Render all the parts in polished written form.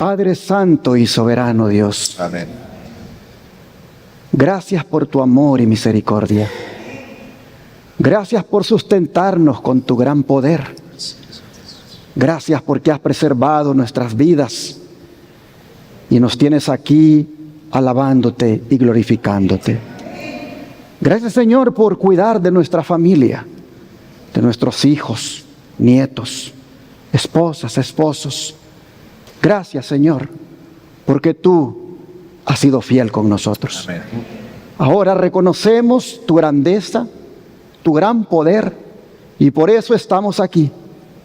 Padre Santo y Soberano Dios, Amén. gracias por tu amor y misericordia. Gracias por sustentarnos con tu gran poder. Gracias porque has preservado nuestras vidas y nos tienes aquí alabándote y glorificándote. Gracias, Señor, por cuidar de nuestra familia, de nuestros hijos, nietos, esposas, esposos. Gracias, Señor, porque tú has sido fiel con nosotros. Amén. Ahora reconocemos tu grandeza, tu gran poder, y por eso estamos aquí,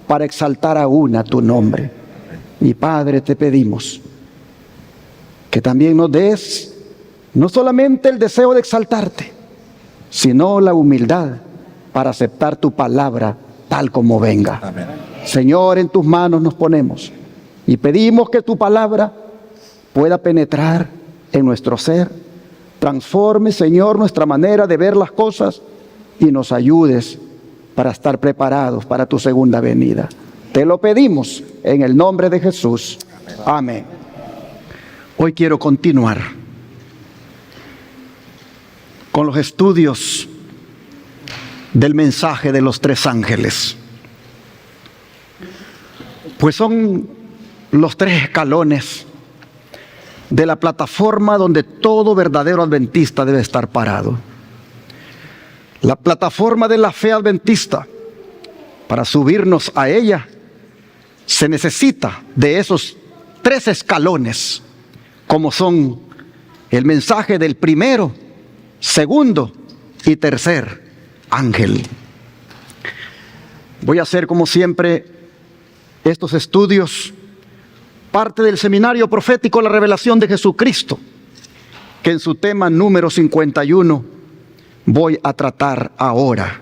para exaltar aún a tu nombre. Y Padre, te pedimos que también nos des no solamente el deseo de exaltarte, sino la humildad para aceptar tu palabra tal como venga. Amén. Señor, en tus manos nos ponemos y pedimos que tu palabra pueda penetrar en nuestro ser, transforme, Señor, nuestra manera de ver las cosas y nos ayudes para estar preparados para tu segunda venida. Te lo pedimos en el nombre de Jesús. Amén. Hoy quiero continuar con los estudios del mensaje de los tres ángeles. Pues son los tres escalones de la plataforma donde todo verdadero adventista debe estar parado. La plataforma de la fe adventista, para subirnos a ella, se necesita de esos tres escalones, como son el mensaje del primero, segundo y tercer ángel. Voy a hacer, como siempre, estos estudios parte del seminario profético La Revelación de Jesucristo, que en su tema número 51 voy a tratar ahora,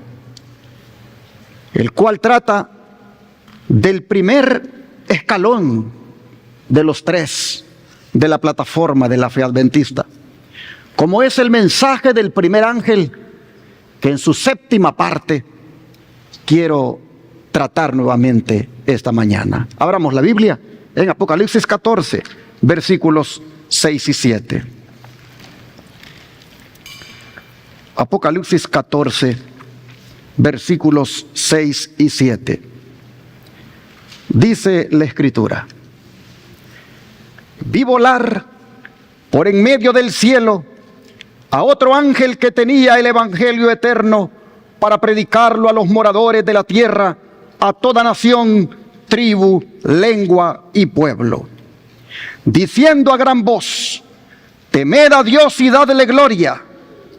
el cual trata del primer escalón de los tres de la plataforma de la fe adventista, como es el mensaje del primer ángel, que en su séptima parte quiero tratar nuevamente esta mañana. Abramos la Biblia en Apocalipsis 14, versículos 6 y 7. Apocalipsis 14, versículos 6 y 7. Dice la Escritura: vi volar por en medio del cielo a otro ángel que tenía el evangelio eterno para predicarlo a los moradores de la tierra, a toda nación, tribu, lengua y pueblo, diciendo a gran voz: temed a Dios y dadle gloria,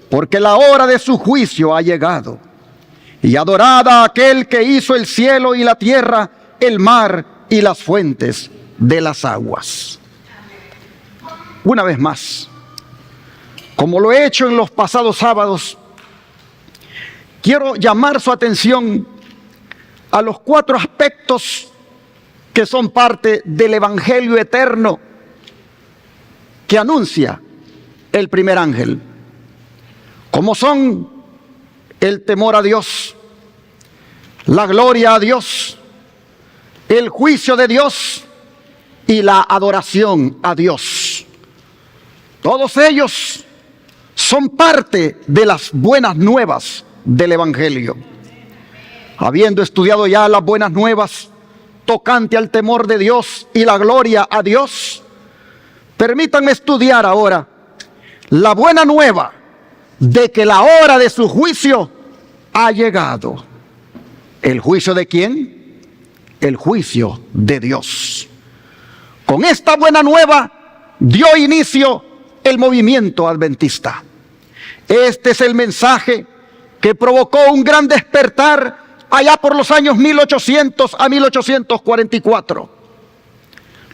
porque la hora de su juicio ha llegado, y adorad a aquel que hizo el cielo y la tierra, el mar y las fuentes de las aguas. Una vez más, como lo he hecho en los pasados sábados, quiero llamar su atención a los cuatro aspectos que son parte del evangelio eterno que anuncia el primer ángel, como son el temor a Dios, la gloria a Dios, el juicio de Dios y la adoración a Dios. Todos ellos son parte de las buenas nuevas del evangelio. Habiendo estudiado ya las buenas nuevas tocante al temor de Dios y la gloria a Dios, permítanme estudiar ahora la buena nueva de que la hora de su juicio ha llegado. ¿El juicio de quién? El juicio de Dios. Con esta buena nueva dio inicio el movimiento adventista. Este es el mensaje que provocó un gran despertar allá por los años 1800 a 1844.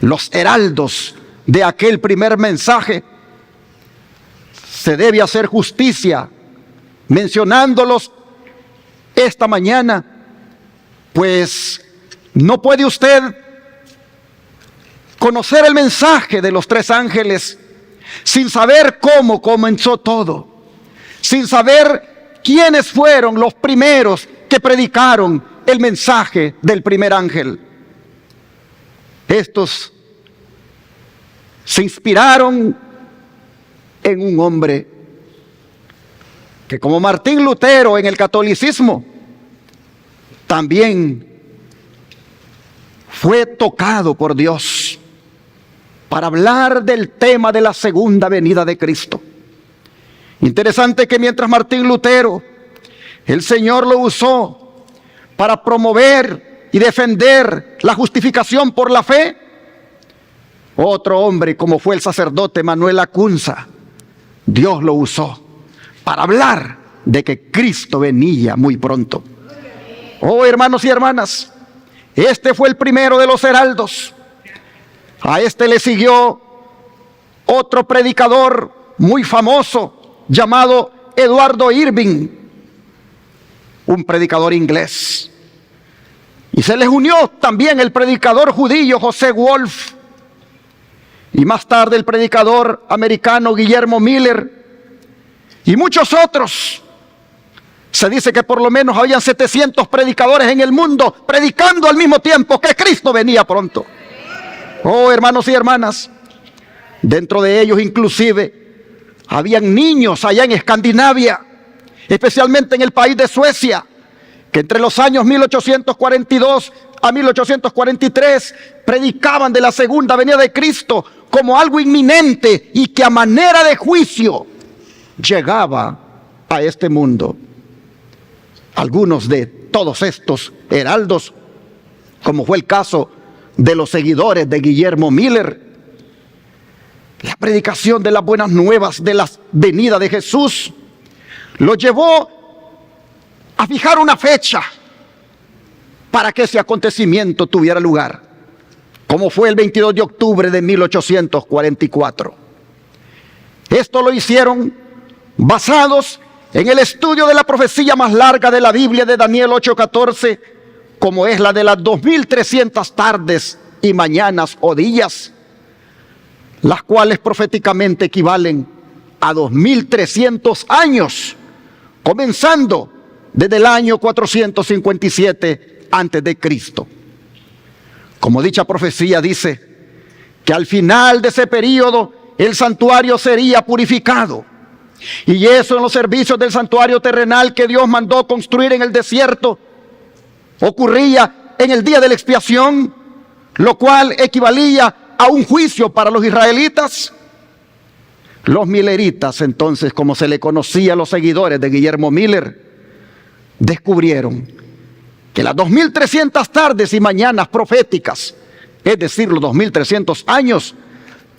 Los heraldos de aquel primer mensaje, se debe hacer justicia mencionándolos esta mañana, pues no puede usted conocer el mensaje de los tres ángeles sin saber cómo comenzó todo, sin saber quiénes fueron los primeros que predicaron el mensaje del primer ángel. Estos se inspiraron en un hombre que, como Martín Lutero en el catolicismo, también fue tocado por Dios para hablar del tema de la segunda venida de Cristo. Interesante que mientras Martín Lutero, el Señor lo usó para promover y defender la justificación por la fe, otro hombre, como fue el sacerdote Manuel Lacunza, Dios lo usó para hablar de que Cristo venía muy pronto. Oh, hermanos y hermanas, este fue el primero de los heraldos. A este le siguió otro predicador muy famoso llamado Eduardo Irving, un predicador inglés. Y se les unió también el predicador judío José Wolf, y más tarde el predicador americano Guillermo Miller, y muchos otros. Se dice que por lo menos habían 700 predicadores en el mundo predicando al mismo tiempo que Cristo venía pronto. Oh, hermanos y hermanas, dentro de ellos inclusive habían niños allá en Escandinavia, especialmente en el país de Suecia, que entre los años 1842 a 1843 predicaban de la segunda venida de Cristo como algo inminente y que a manera de juicio llegaba a este mundo. Algunos de todos estos heraldos, como fue el caso de los seguidores de Guillermo Miller, la predicación de las buenas nuevas de la venida de Jesús lo llevó a fijar una fecha para que ese acontecimiento tuviera lugar, como fue el 22 de octubre de 1844. Esto lo hicieron basados en el estudio de la profecía más larga de la Biblia de Daniel 8:14, como es la de las 2300 tardes y mañanas o días, las cuales proféticamente equivalen a 2300 años, comenzando desde el año 457 antes de Cristo. Como dicha profecía dice que al final de ese periodo el santuario sería purificado, y eso en los servicios del santuario terrenal que Dios mandó construir en el desierto ocurría en el día de la expiación, lo cual equivalía a un juicio para los israelitas. Los mileritas, entonces, como se le conocía a los seguidores de Guillermo Miller, descubrieron que las 2300 tardes y mañanas proféticas, es decir, los 2300 años,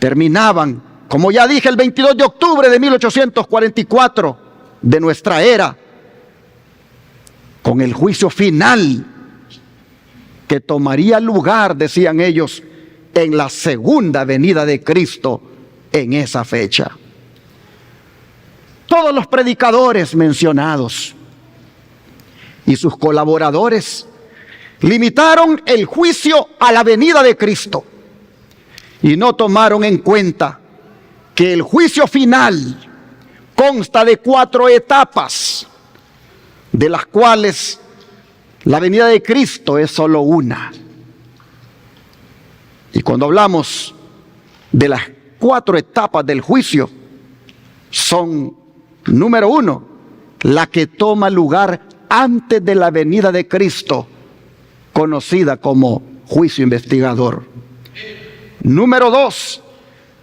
terminaban, como ya dije, el 22 de octubre de 1844 de nuestra era, con el juicio final que tomaría lugar, decían ellos, en la segunda venida de Cristo en esa fecha. Todos los predicadores mencionados y sus colaboradores limitaron el juicio a la venida de Cristo y no tomaron en cuenta que el juicio final consta de 4 etapas, de las cuales la venida de Cristo es solo una. Y cuando hablamos de las 4 etapas del juicio, son, número 1, la que toma lugar antes de la venida de Cristo, conocida como juicio investigador. Número 2,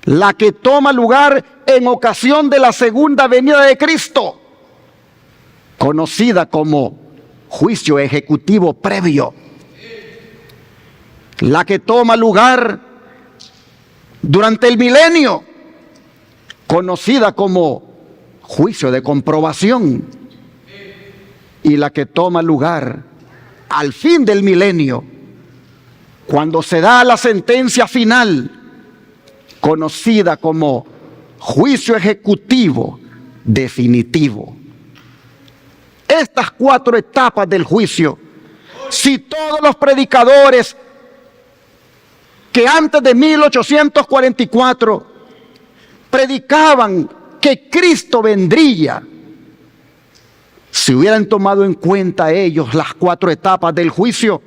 la que toma lugar en ocasión de la segunda venida de Cristo, conocida como juicio ejecutivo previo. La que toma lugar durante el milenio, conocida como juicio de comprobación. Y la que toma lugar al fin del milenio, cuando se da la sentencia final, conocida como juicio ejecutivo definitivo. Estas 4 etapas del juicio, si todos los predicadores que antes de 1844 predicaban que Cristo vendría, si hubieran tomado en cuenta ellos las 4 etapas del juicio,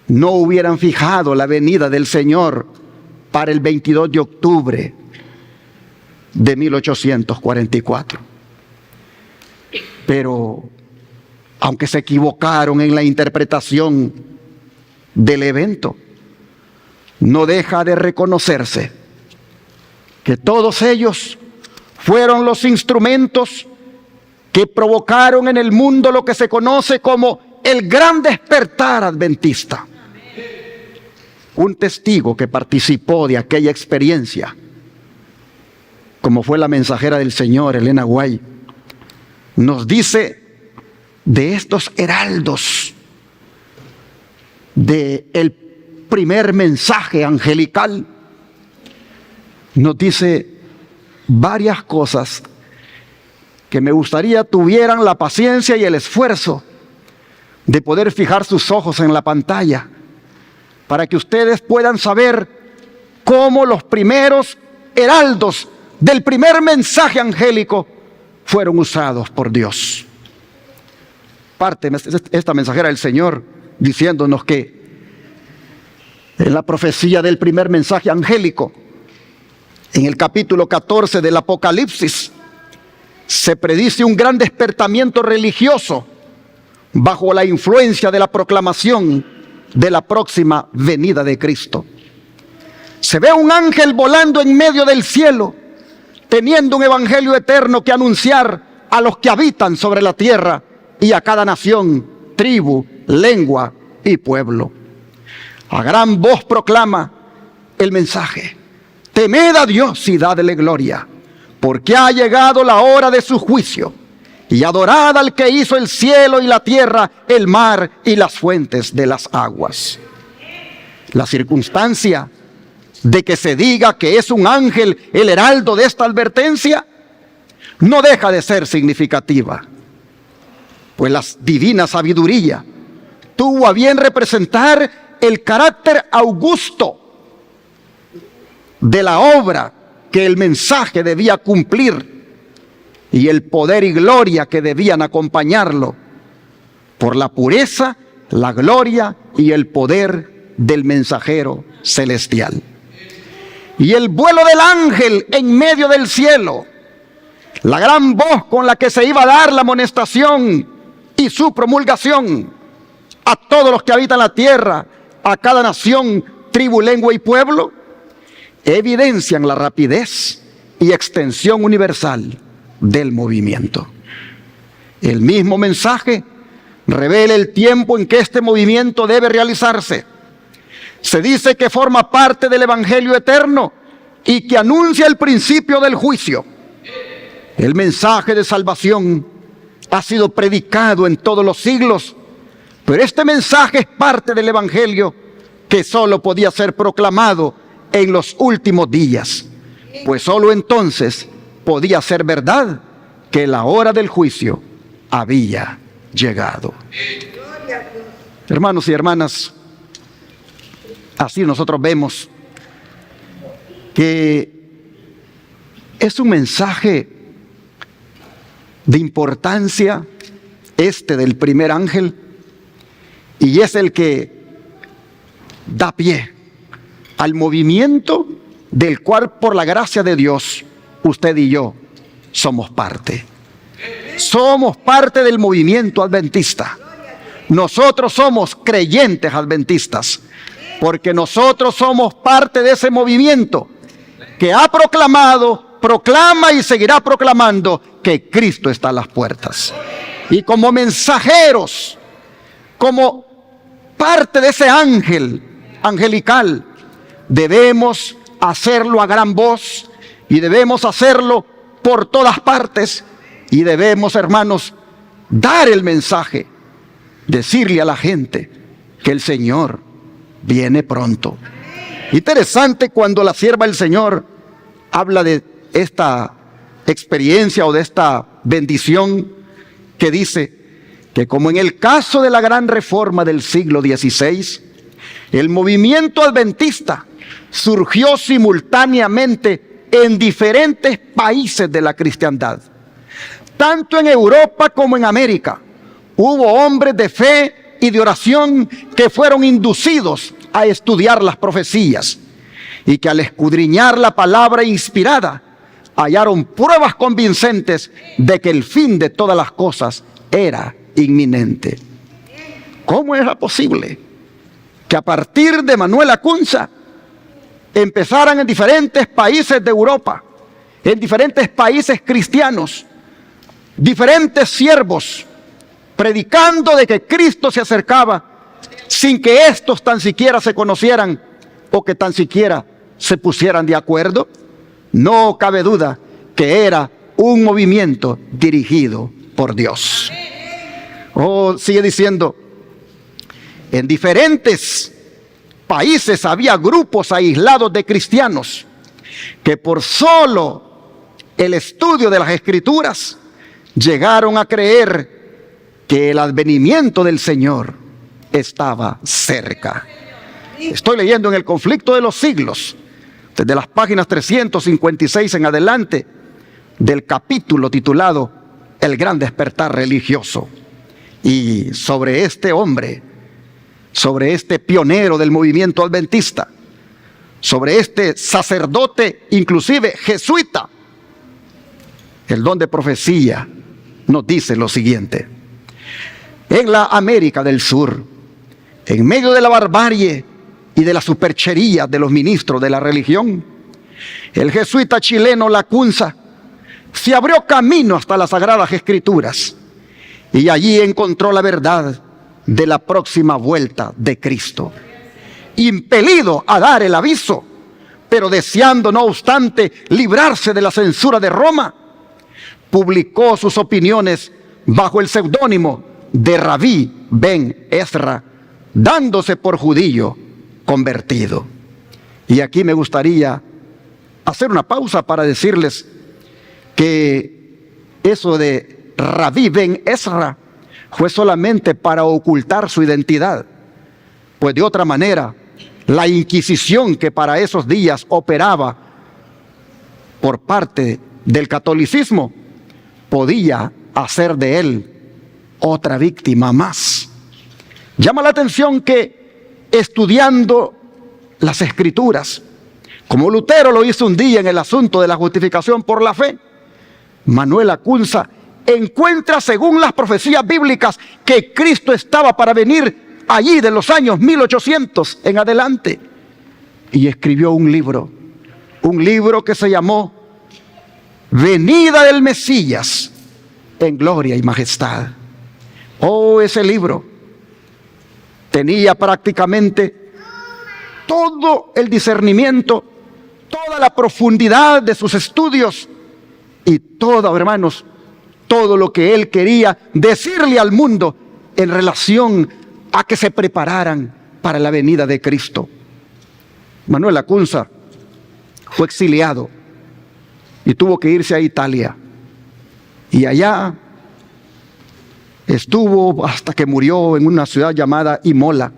no hubieran fijado la venida del Señor para el 22 de octubre de 1844. Pero, aunque se equivocaron en la interpretación del evento, no deja de reconocerse que todos ellos fueron los instrumentos que provocaron en el mundo lo que se conoce como el gran despertar adventista. Un testigo que participó de aquella experiencia, como fue la mensajera del Señor, Elena White, nos dice de estos heraldos del primer mensaje angelical, nos dice varias cosas que me gustaría tuvieran la paciencia y el esfuerzo de poder fijar sus ojos en la pantalla, para que ustedes puedan saber cómo los primeros heraldos del primer mensaje angélico fueron usados por Dios. Parte esta mensajera del Señor diciéndonos que en la profecía del primer mensaje angélico, en el capítulo 14 del Apocalipsis, se predice un gran despertamiento religioso bajo la influencia de la proclamación de la próxima venida de Cristo. Se ve un ángel volando en medio del cielo, teniendo un evangelio eterno que anunciar a los que habitan sobre la tierra y a cada nación, tribu, lengua y pueblo. A gran voz proclama el mensaje: temed a Dios y dadle gloria, porque ha llegado la hora de su juicio, y adorad al que hizo el cielo y la tierra, el mar y las fuentes de las aguas. La circunstancia de que se diga que es un ángel el heraldo de esta advertencia no deja de ser significativa, pues la divina sabiduría tuvo a bien representar el carácter augusto de la obra que el mensaje debía cumplir y el poder y gloria que debían acompañarlo, por la pureza, la gloria y el poder del mensajero celestial. Y el vuelo del ángel en medio del cielo, la gran voz con la que se iba a dar la amonestación y su promulgación a todos los que habitan la tierra, a cada nación, tribu, lengua y pueblo, evidencian la rapidez y extensión universal del movimiento. El mismo mensaje revela el tiempo en que este movimiento debe realizarse. Se dice que forma parte del evangelio eterno y que anuncia el principio del juicio. El mensaje de salvación ha sido predicado en todos los siglos, pero este mensaje es parte del evangelio que solo podía ser proclamado en los últimos días, pues solo entonces podía ser verdad que la hora del juicio había llegado. Hermanos y hermanas, así nosotros vemos que es un mensaje de importancia del primer ángel, y es el que da pie al movimiento del cual, por la gracia de Dios, usted y yo somos parte. Somos parte del movimiento adventista. Nosotros somos creyentes adventistas, porque nosotros somos parte de ese movimiento que ha proclamado, proclama y seguirá proclamando que Cristo está a las puertas. Y como mensajeros, como parte de ese ángel angelical, debemos hacerlo a gran voz y debemos hacerlo por todas partes, y debemos, hermanos, dar el mensaje, decirle a la gente que el Señor viene pronto. Interesante cuando la sierva del Señor habla de esta experiencia o de esta bendición, que dice que como en el caso de la gran reforma del siglo XVI, el movimiento adventista surgió simultáneamente en diferentes países de la cristiandad. Tanto en Europa como en América hubo hombres de fe y de oración que fueron inducidos a estudiar las profecías. y que al escudriñar la palabra inspirada hallaron pruebas convincentes de que el fin de todas las cosas era inminente. ¿Cómo era posible que a partir de Manuel Acunza empezaran en diferentes países de Europa, en diferentes países cristianos, diferentes siervos predicando de que Cristo se acercaba sin que estos tan siquiera se conocieran o que tan siquiera se pusieran de acuerdo? No cabe duda que era un movimiento dirigido por Dios. Sigue diciendo, en diferentes países había grupos aislados de cristianos que por solo el estudio de las Escrituras llegaron a creer que el advenimiento del Señor estaba cerca. Estoy leyendo en El Conflicto de los Siglos, desde las páginas 356 en adelante, del capítulo titulado El Gran Despertar Religioso. Y sobre este hombre, sobre este pionero del movimiento adventista, sobre este sacerdote, inclusive jesuita, el don de profecía nos dice lo siguiente: en la América del Sur, en medio de la barbarie y de la superchería de los ministros de la religión, el jesuita chileno Lacunza se abrió camino hasta las Sagradas Escrituras y allí encontró la verdad de la próxima vuelta de Cristo. Impelido a dar el aviso, pero deseando no obstante librarse de la censura de Roma, publicó sus opiniones bajo el seudónimo de Rabí Ben Ezra, dándose por judío convertido. Y aquí me gustaría hacer una pausa para decirles que eso de Rabí Ben Ezra fue solamente para ocultar su identidad, pues de otra manera la Inquisición que para esos días operaba por parte del catolicismo podía hacer de él otra víctima más. Llama la atención que estudiando las Escrituras, como Lutero lo hizo un día en el asunto de la justificación por la fe, Manuel Acunza encuentra, según las profecías bíblicas, que Cristo estaba para venir allí de los años 1800 en adelante, y escribió un libro que se llamó Venida del Mesías en gloria y majestad. Ese libro tenía prácticamente todo el discernimiento, toda la profundidad de sus estudios y todo, hermanos, todo lo que él quería decirle al mundo en relación a que se prepararan para la venida de Cristo. Manuel Acunza fue exiliado y tuvo que irse a Italia, y allá estuvo hasta que murió en una ciudad llamada Imola.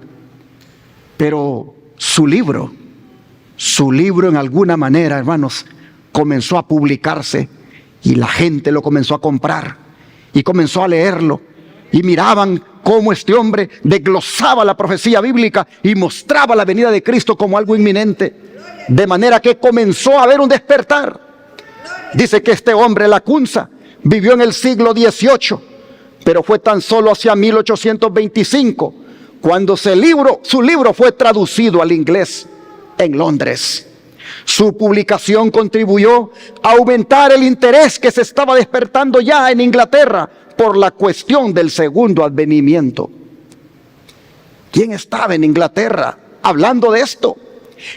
Pero su libro en alguna manera, hermanos, comenzó a publicarse y la gente lo comenzó a comprar y comenzó a leerlo, y miraban cómo este hombre desglosaba la profecía bíblica y mostraba la venida de Cristo como algo inminente, de manera que comenzó a haber un despertar. Dice que este hombre, Lacunza, vivió en el siglo XVIII, pero fue tan solo hacia 1825 cuando su libro fue traducido al inglés en Londres. Su publicación contribuyó a aumentar el interés que se estaba despertando ya en Inglaterra por la cuestión del segundo advenimiento. ¿Quién estaba en Inglaterra hablando de esto?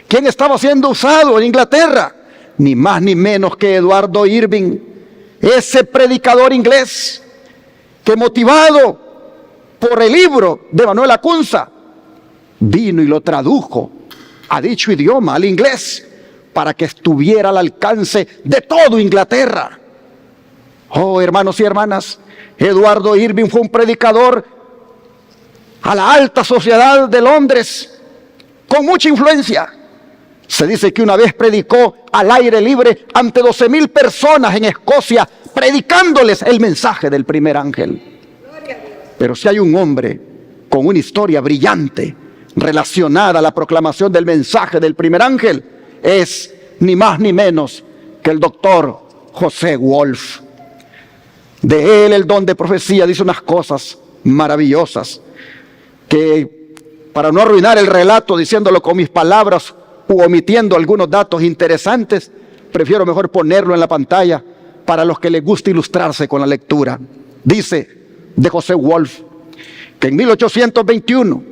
¿Quién estaba siendo usado en Inglaterra? Ni más ni menos que Eduardo Irving, ese predicador inglés que, motivado por el libro de Manuel Acunza, vino y lo tradujo a dicho idioma, al inglés, para que estuviera al alcance de todo Inglaterra. Hermanos y hermanas, Eduardo Irving fue un predicador a la alta sociedad de Londres con mucha influencia. Se dice que una vez predicó al aire libre ante 12,000 personas en Escocia, predicándoles el mensaje del primer ángel. Pero si hay un hombre con una historia brillante relacionada a la proclamación del mensaje del primer ángel, es ni más ni menos que el doctor José Wolf. De él el don de profecía dice unas cosas maravillosas que, para no arruinar el relato diciéndolo con mis palabras u omitiendo algunos datos interesantes, prefiero mejor ponerlo en la pantalla para los que les gusta ilustrarse con la lectura. Dice de José Wolf que en 1821,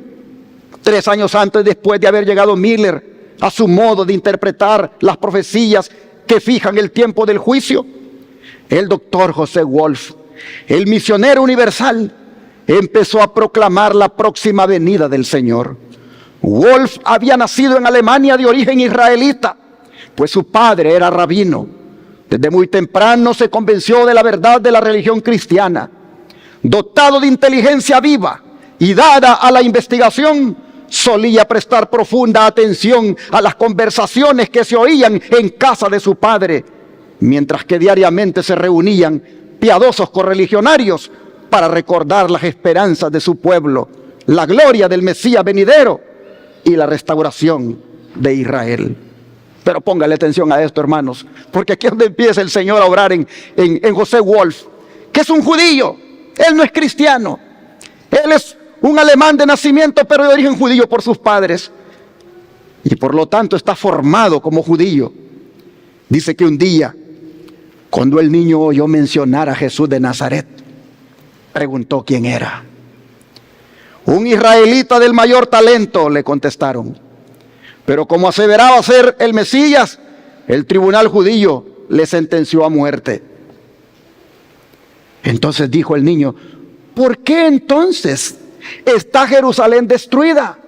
3 años antes, después de haber llegado Miller a su modo de interpretar las profecías que fijan el tiempo del juicio, el doctor José Wolf, el misionero universal, empezó a proclamar la próxima venida del Señor. Wolf había nacido en Alemania de origen israelita, pues su padre era rabino. Desde muy temprano se convenció de la verdad de la religión cristiana. Dotado de inteligencia viva y dada a la investigación, solía prestar profunda atención a las conversaciones que se oían en casa de su padre, mientras que diariamente se reunían piadosos correligionarios para recordar las esperanzas de su pueblo, la gloria del Mesías venidero y la restauración de Israel. Pero póngale atención a esto, hermanos, porque aquí es donde empieza el Señor a obrar en José Wolf, que es un judío. Él no es cristiano, él es un alemán de nacimiento, pero de origen judío por sus padres, y por lo tanto está formado como judío. Dice que un día, cuando el niño oyó mencionar a Jesús de Nazaret, preguntó quién era. Un israelita del mayor talento, le contestaron. Pero como aseveraba ser el Mesías, el tribunal judío le sentenció a muerte. Entonces dijo el niño: ¿por qué entonces está Jerusalén destruida?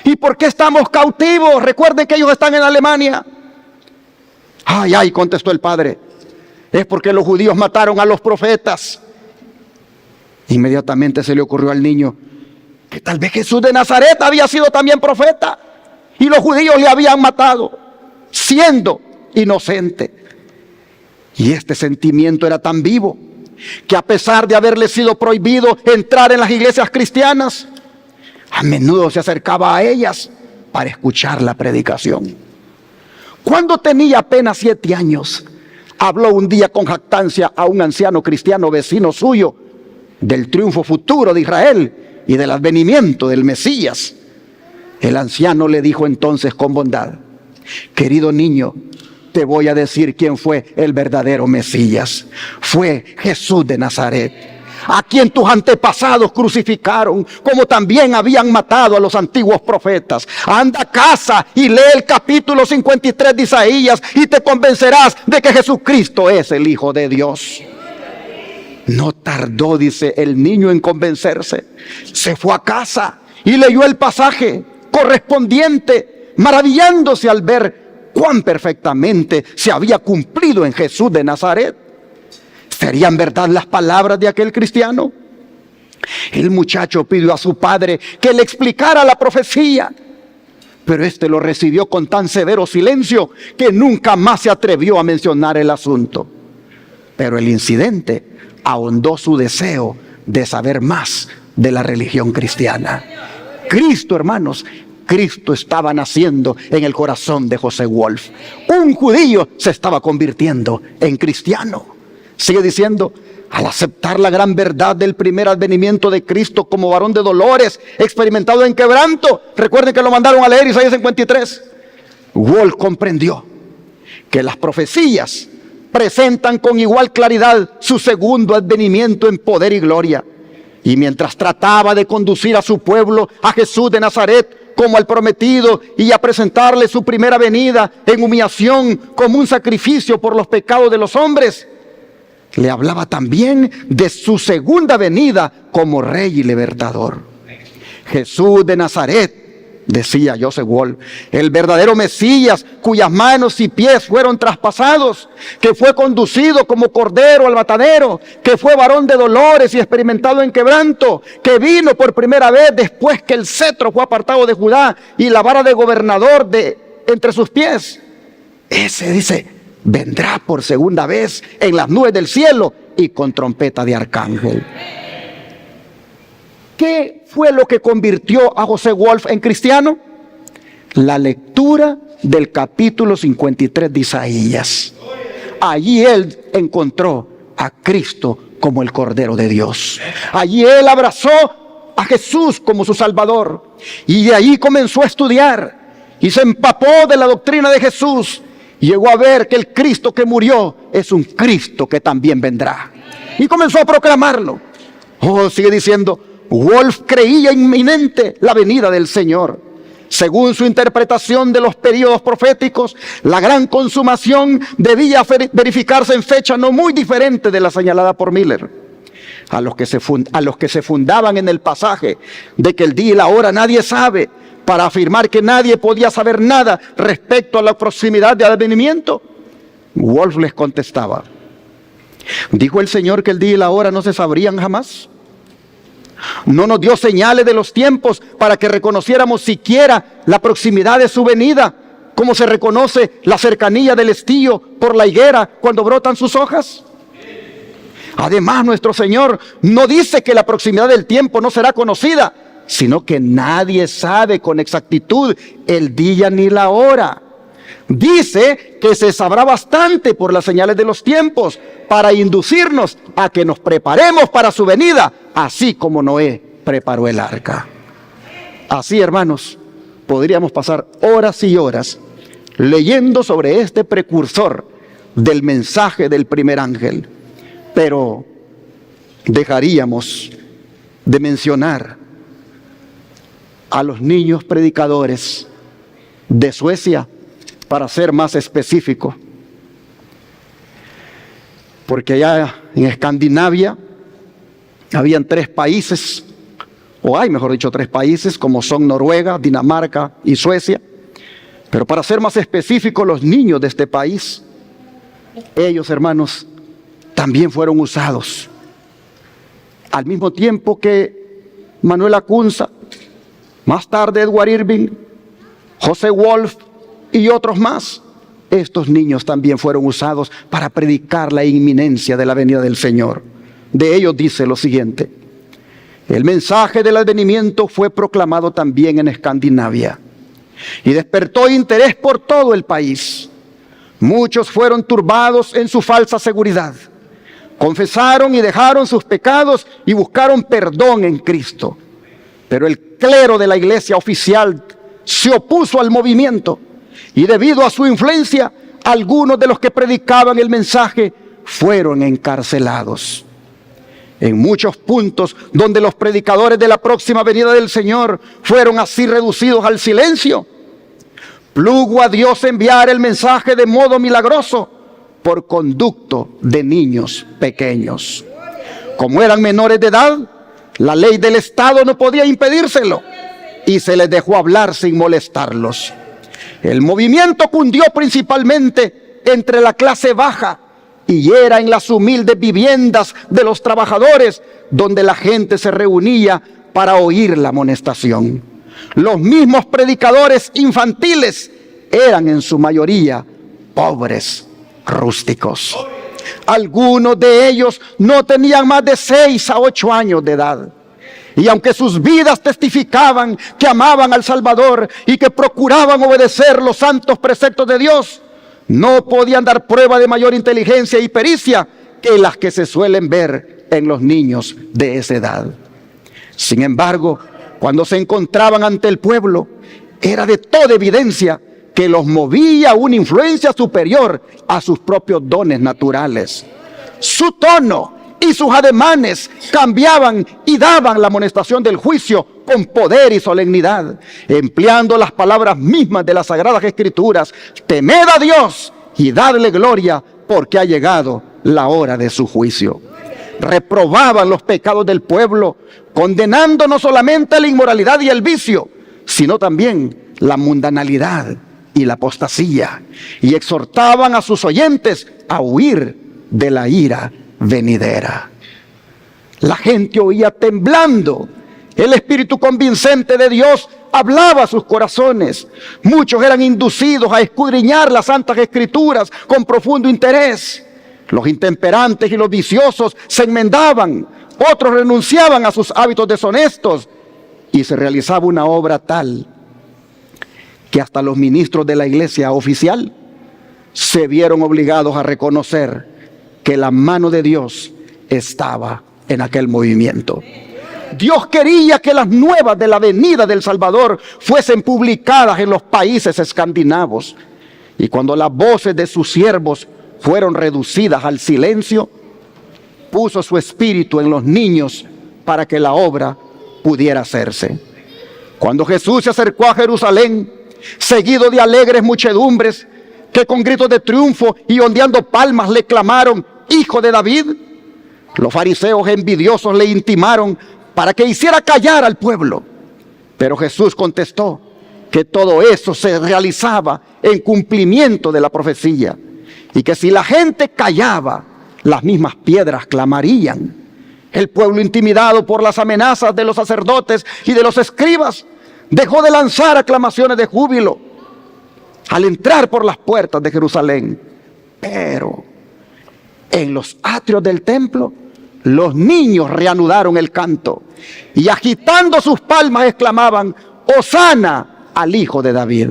¿Y por qué estamos cautivos? Recuerden que ellos están en Alemania. Ay, contestó el padre, es porque los judíos mataron a los profetas. Inmediatamente se le ocurrió al niño que tal vez Jesús de Nazaret había sido también profeta y los judíos le habían matado siendo inocente. Y este sentimiento era tan vivo que, a pesar de haberle sido prohibido entrar en las iglesias cristianas, a menudo se acercaba a ellas para escuchar la predicación. Cuando tenía apenas 7 años, habló un día con jactancia a un anciano cristiano vecino suyo del triunfo futuro de Israel y del advenimiento del Mesías. El anciano le dijo entonces con bondad: querido niño, te voy a decir quién fue el verdadero Mesías. Fue Jesús de Nazaret, a quien tus antepasados crucificaron, como también habían matado a los antiguos profetas. Anda a casa y lee el capítulo 53 de Isaías y te convencerás de que Jesucristo es el Hijo de Dios. No tardó, dice el niño, en convencerse. Se fue a casa y leyó el pasaje correspondiente, maravillándose al ver cuán perfectamente se había cumplido en Jesús de Nazaret. ¿Serían verdad las palabras de aquel cristiano? El muchacho pidió a su padre que le explicara la profecía, pero éste lo recibió con tan severo silencio que nunca más se atrevió a mencionar el asunto. Pero el incidente ahondó su deseo de saber más de la religión cristiana. Cristo, hermanos, Cristo estaba naciendo en el corazón de José Wolf. Un judío se estaba convirtiendo en cristiano. Sigue diciendo: al aceptar la gran verdad del primer advenimiento de Cristo como varón de dolores, experimentado en quebranto, recuerden que lo mandaron a leer Isaías 53, Wolf comprendió que las profecías presentan con igual claridad su segundo advenimiento en poder y gloria. Y mientras trataba de conducir a su pueblo a Jesús de Nazaret como al prometido y a presentarle su primera venida en humillación como un sacrificio por los pecados de los hombres, le hablaba también de su segunda venida como Rey y Libertador. Jesús de Nazaret, decía Joseph Wolf, el verdadero Mesías, cuyas manos y pies fueron traspasados, que fue conducido como cordero al matadero, que fue varón de dolores y experimentado en quebranto, que vino por primera vez después que el cetro fue apartado de Judá y la vara de gobernador de entre sus pies. Ese, dice, vendrá por segunda vez en las nubes del cielo y con trompeta de arcángel. ¿Qué fue lo que convirtió a José Wolf en cristiano? La lectura del capítulo 53 de Isaías. Allí él encontró a Cristo como el Cordero de Dios. Allí él abrazó a Jesús como su Salvador. Y de ahí comenzó a estudiar y se empapó de la doctrina de Jesús. Y llegó a ver que el Cristo que murió es un Cristo que también vendrá. Y comenzó a proclamarlo. Oh, sigue diciendo, Wolf creía inminente la venida del Señor. Según su interpretación de los periodos proféticos, la gran consumación debía verificarse en fecha no muy diferente de la señalada por Miller. A los que se fundaban en el pasaje de que el día y la hora nadie sabe, para afirmar que nadie podía saber nada respecto a la proximidad del advenimiento, Wolf les contestaba: ¿dijo el Señor que el día y la hora no se sabrían jamás? ¿No nos dio señales de los tiempos para que reconociéramos siquiera la proximidad de su venida, como se reconoce la cercanía del estío por la higuera cuando brotan sus hojas? Además, nuestro Señor no dice que la proximidad del tiempo no será conocida, sino que nadie sabe con exactitud el día ni la hora. Dice que se sabrá bastante por las señales de los tiempos para inducirnos a que nos preparemos para su venida, así como Noé preparó el arca. Así, hermanos, podríamos pasar horas y horas leyendo sobre este precursor del mensaje del primer ángel, pero dejaríamos de mencionar a los niños predicadores de Suecia, para ser más específico, porque allá en Escandinavia habían tres países, o hay mejor dicho tres países, como son Noruega, Dinamarca y Suecia. Pero para ser más específico, los niños de este país, ellos, hermanos, también fueron usados. Al mismo tiempo que Manuel Acunza, más tarde Edward Irving, José Wolf y otros más, estos niños también fueron usados para predicar la inminencia de la venida del Señor. De ellos dice lo siguiente: el mensaje del advenimiento fue proclamado también en Escandinavia y despertó interés por todo el país. Muchos fueron turbados en su falsa seguridad, confesaron y dejaron sus pecados y buscaron perdón en Cristo. Pero el clero de la iglesia oficial se opuso al movimiento, y debido a su influencia, algunos de los que predicaban el mensaje fueron encarcelados. En muchos puntos donde los predicadores de la próxima venida del Señor fueron así reducidos al silencio, plugo a Dios enviar el mensaje de modo milagroso por conducto de niños pequeños. Como eran menores de edad, la ley del Estado no podía impedírselo y se les dejó hablar sin molestarlos. El movimiento cundió principalmente entre la clase baja y era en las humildes viviendas de los trabajadores donde la gente se reunía para oír la amonestación. Los mismos predicadores infantiles eran en su mayoría pobres rústicos. Algunos de ellos no tenían más de 6 a 8 años de edad. Y aunque sus vidas testificaban que amaban al Salvador y que procuraban obedecer los santos preceptos de Dios, no podían dar prueba de mayor inteligencia y pericia que las que se suelen ver en los niños de esa edad. Sin embargo, cuando se encontraban ante el pueblo, era de toda evidencia que los movía una influencia superior a sus propios dones naturales. Su tono y sus ademanes cambiaban y daban la amonestación del juicio con poder y solemnidad, empleando las palabras mismas de las Sagradas Escrituras: temed a Dios y dadle gloria, porque ha llegado la hora de su juicio. Reprobaban los pecados del pueblo, condenando no solamente la inmoralidad y el vicio, sino también la mundanalidad y la apostasía, y exhortaban a sus oyentes a huir de la ira venidera. La gente oía temblando. El espíritu convincente de Dios hablaba a sus corazones. Muchos eran inducidos a escudriñar las Santas Escrituras con profundo interés. Los intemperantes y los viciosos se enmendaban, otros renunciaban a sus hábitos deshonestos, y se realizaba una obra tal que hasta los ministros de la iglesia oficial se vieron obligados a reconocer que la mano de Dios estaba en aquel movimiento. Dios quería que las nuevas de la venida del Salvador fuesen publicadas en los países escandinavos. Y cuando las voces de sus siervos fueron reducidas al silencio, puso su espíritu en los niños para que la obra pudiera hacerse. Cuando Jesús se acercó a Jerusalén, seguido de alegres muchedumbres, que con gritos de triunfo y ondeando palmas le clamaron: Hijo de David, los fariseos envidiosos le intimaron para que hiciera callar al pueblo. Pero Jesús contestó que todo eso se realizaba en cumplimiento de la profecía, y que si la gente callaba, las mismas piedras clamarían. El pueblo, intimidado por las amenazas de los sacerdotes y de los escribas, dejó de lanzar aclamaciones de júbilo al entrar por las puertas de Jerusalén. Pero en los atrios del templo, los niños reanudaron el canto y agitando sus palmas exclamaban: Hosana al Hijo de David.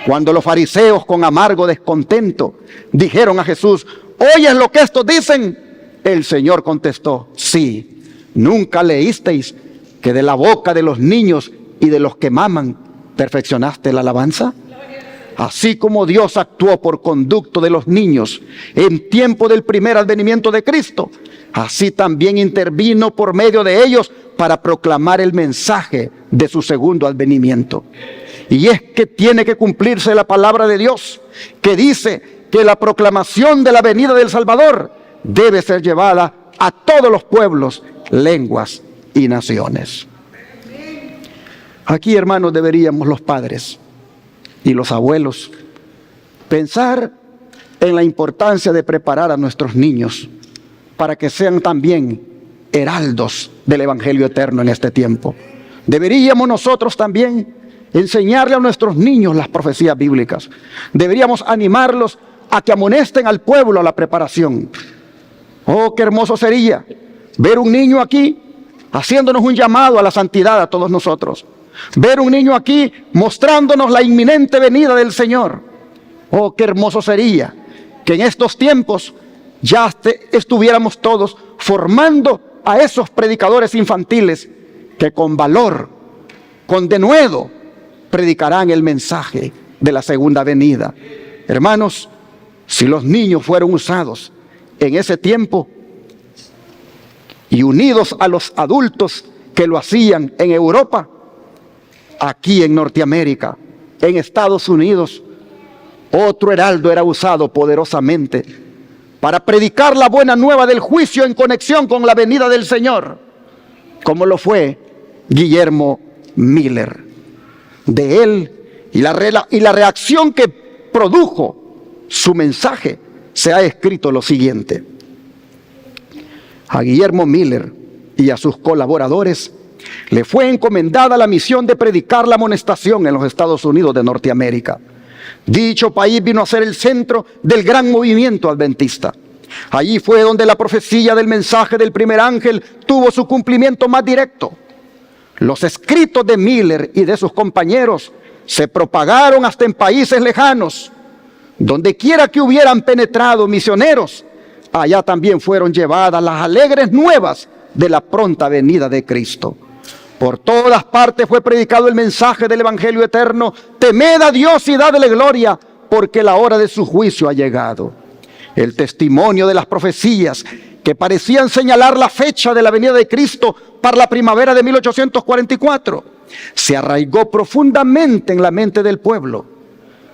Cuando los fariseos, con amargo descontento, dijeron a Jesús: ¿oyes lo que estos dicen? El Señor contestó: sí, ¿nunca leísteis que de la boca de los niños y de los que maman perfeccionaste la alabanza? Así como Dios actuó por conducto de los niños en tiempo del primer advenimiento de Cristo, así también intervino por medio de ellos para proclamar el mensaje de su segundo advenimiento. Y es que tiene que cumplirse la palabra de Dios, que dice que la proclamación de la venida del Salvador debe ser llevada a todos los pueblos, lenguas y naciones. Aquí, hermanos, deberíamos los padres y los abuelos pensar en la importancia de preparar a nuestros niños para que sean también heraldos del Evangelio eterno en este tiempo. Deberíamos nosotros también enseñarle a nuestros niños las profecías bíblicas. Deberíamos animarlos a que amonesten al pueblo a la preparación. Oh, qué hermoso sería ver un niño aquí haciéndonos un llamado a la santidad a todos nosotros. Ver un niño aquí mostrándonos la inminente venida del Señor. Oh, qué hermoso sería que en estos tiempos ya estuviéramos todos formando a esos predicadores infantiles que con valor, con denuedo, predicarán el mensaje de la segunda venida. Hermanos, si los niños fueron usados en ese tiempo y unidos a los adultos que lo hacían en Europa, aquí en Norteamérica, en Estados Unidos, otro heraldo era usado poderosamente para predicar la buena nueva del juicio en conexión con la venida del Señor, como lo fue Guillermo Miller. De él y la reacción que produjo su mensaje se ha escrito lo siguiente: a Guillermo Miller y a sus colaboradores le fue encomendada la misión de predicar la amonestación en los Estados Unidos de Norteamérica. Dicho país vino a ser el centro del gran movimiento adventista. Allí fue donde la profecía del mensaje del primer ángel tuvo su cumplimiento más directo. Los escritos de Miller y de sus compañeros se propagaron hasta en países lejanos. Donde quiera que hubieran penetrado misioneros, allá también fueron llevadas las alegres nuevas de la pronta venida de Cristo. Por todas partes fue predicado el mensaje del Evangelio eterno: temed a Dios y dadle gloria, porque la hora de su juicio ha llegado. El testimonio de las profecías que parecían señalar la fecha de la venida de Cristo para la primavera de 1844 se arraigó profundamente en la mente del pueblo.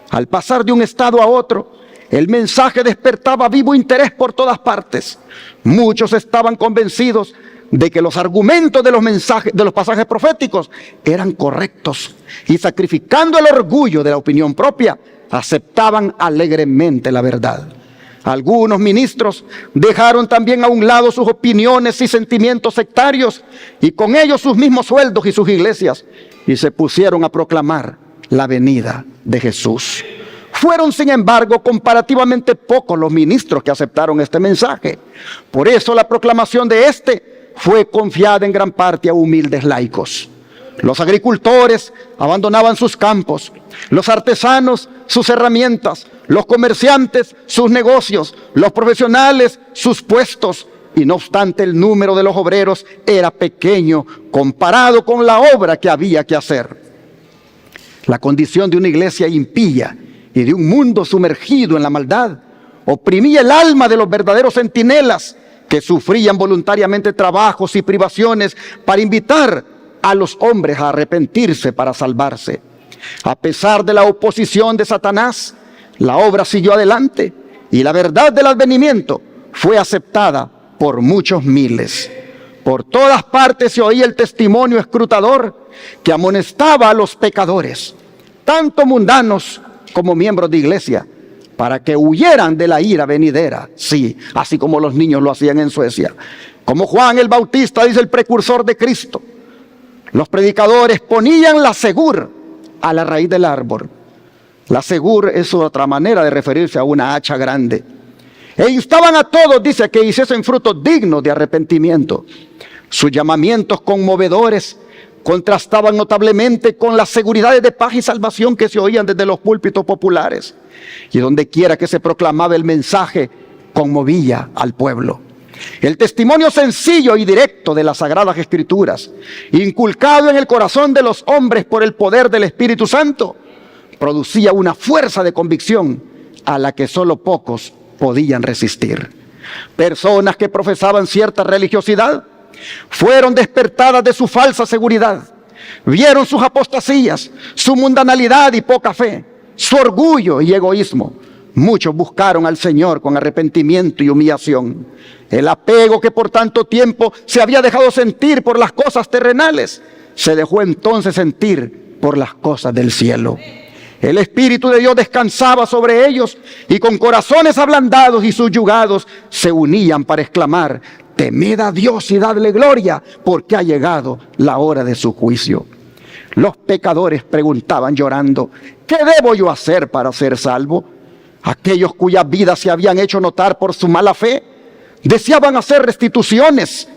Al pasar de un estado a otro, el mensaje despertaba vivo interés por todas partes. Muchos estaban convencidos de que los argumentos de los pasajes proféticos eran correctos, y sacrificando el orgullo de la opinión propia, aceptaban alegremente la verdad. Algunos ministros dejaron también a un lado sus opiniones y sentimientos sectarios, y con ellos sus mismos sueldos y sus iglesias, y se pusieron a proclamar la venida de Jesús. Fueron, sin embargo, comparativamente pocos los ministros que aceptaron este mensaje. Por eso la proclamación de este fue confiada en gran parte a humildes laicos. Los agricultores abandonaban sus campos, los artesanos sus herramientas, los comerciantes sus negocios, los profesionales sus puestos, y no obstante el número de los obreros era pequeño comparado con la obra que había que hacer. La condición de una iglesia impía y de un mundo sumergido en la maldad oprimía el alma de los verdaderos centinelas que sufrían voluntariamente trabajos y privaciones para invitar a los hombres a arrepentirse para salvarse. A pesar de la oposición de Satanás, la obra siguió adelante y la verdad del advenimiento fue aceptada por muchos miles. Por todas partes se oía el testimonio escrutador que amonestaba a los pecadores, tanto mundanos como miembros de iglesia, para que huyeran de la ira venidera. Sí, así como los niños lo hacían en Suecia. Como Juan el Bautista, dice el precursor de Cristo, los predicadores ponían la segur a la raíz del árbol. La segur es otra manera de referirse a una hacha grande. E instaban a todos, dice, que hiciesen frutos dignos de arrepentimiento. Sus llamamientos conmovedores contrastaban notablemente con las seguridades de paz y salvación que se oían desde los púlpitos populares. Y donde quiera que se proclamaba el mensaje, conmovía al pueblo. El testimonio sencillo y directo de las Sagradas Escrituras, inculcado en el corazón de los hombres por el poder del Espíritu Santo, producía una fuerza de convicción a la que solo pocos podían resistir. Personas que profesaban cierta religiosidad fueron despertadas de su falsa seguridad, vieron sus apostasías, su mundanalidad y poca fe, su orgullo y egoísmo. Muchos buscaron al Señor con arrepentimiento y humillación. El apego que por tanto tiempo se había dejado sentir por las cosas terrenales, se dejó entonces sentir por las cosas del cielo. El Espíritu de Dios descansaba sobre ellos y con corazones ablandados y subyugados se unían para exclamar: temed a Dios y dadle gloria, porque ha llegado la hora de su juicio. Los pecadores preguntaban llorando: ¿qué debo yo hacer para ser salvo? Aquellos cuyas vidas se habían hecho notar por su mala fe deseaban hacer restituciones.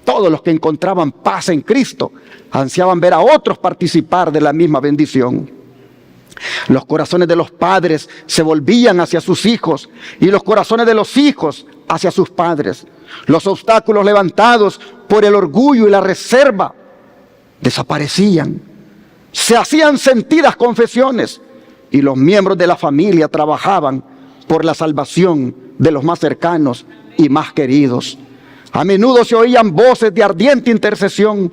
Todos los que encontraban paz en Cristo ansiaban ver a otros participar de la misma bendición. Los corazones de los padres se volvían hacia sus hijos y los corazones de los hijos hacia sus padres. Los obstáculos levantados por el orgullo y la reserva desaparecían. Se hacían sentidas confesiones y los miembros de la familia trabajaban por la salvación de los más cercanos y más queridos. A menudo se oían voces de ardiente intercesión.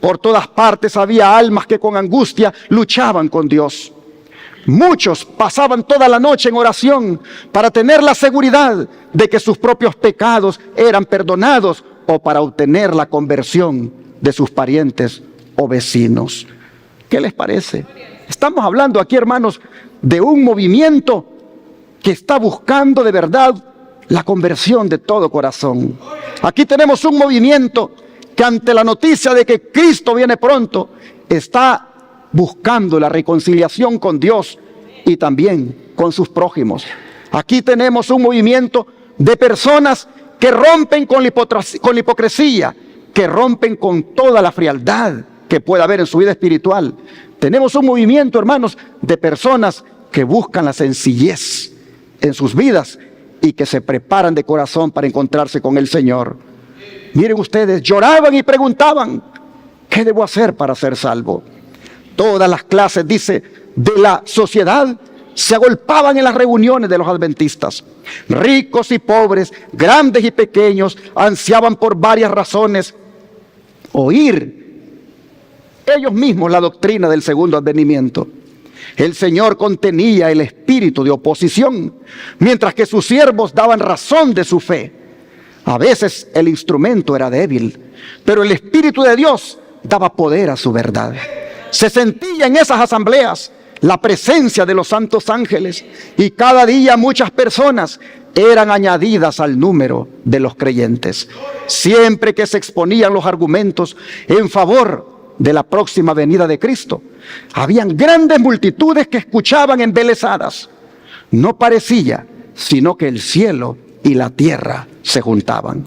Por todas partes había almas que con angustia luchaban con Dios. Muchos pasaban toda la noche en oración para tener la seguridad de que sus propios pecados eran perdonados o para obtener la conversión de sus parientes o vecinos. ¿Qué les parece? Estamos hablando aquí, hermanos, de un movimiento que está buscando de verdad la conversión de todo corazón. Aquí tenemos un movimiento que ante la noticia de que Cristo viene pronto, está buscando la reconciliación con Dios y también con sus prójimos. Aquí tenemos un movimiento de personas que rompen con la hipocresía, que rompen con toda la frialdad que pueda haber en su vida espiritual. Tenemos un movimiento, hermanos, de personas que buscan la sencillez en sus vidas y que se preparan de corazón para encontrarse con el Señor. Miren ustedes, lloraban y preguntaban: ¿qué debo hacer para ser salvo? Todas las clases, dice, de la sociedad se agolpaban en las reuniones de los adventistas. Ricos y pobres, grandes y pequeños, ansiaban por varias razones oír ellos mismos la doctrina del segundo advenimiento. El Señor contenía el espíritu de oposición, mientras que sus siervos daban razón de su fe. A veces el instrumento era débil, pero el Espíritu de Dios daba poder a su verdad. Se sentía en esas asambleas la presencia de los santos ángeles y cada día muchas personas eran añadidas al número de los creyentes. Siempre que se exponían los argumentos en favor de la próxima venida de Cristo, habían grandes multitudes que escuchaban embelesadas. No parecía sino que el cielo y la tierra se juntaban.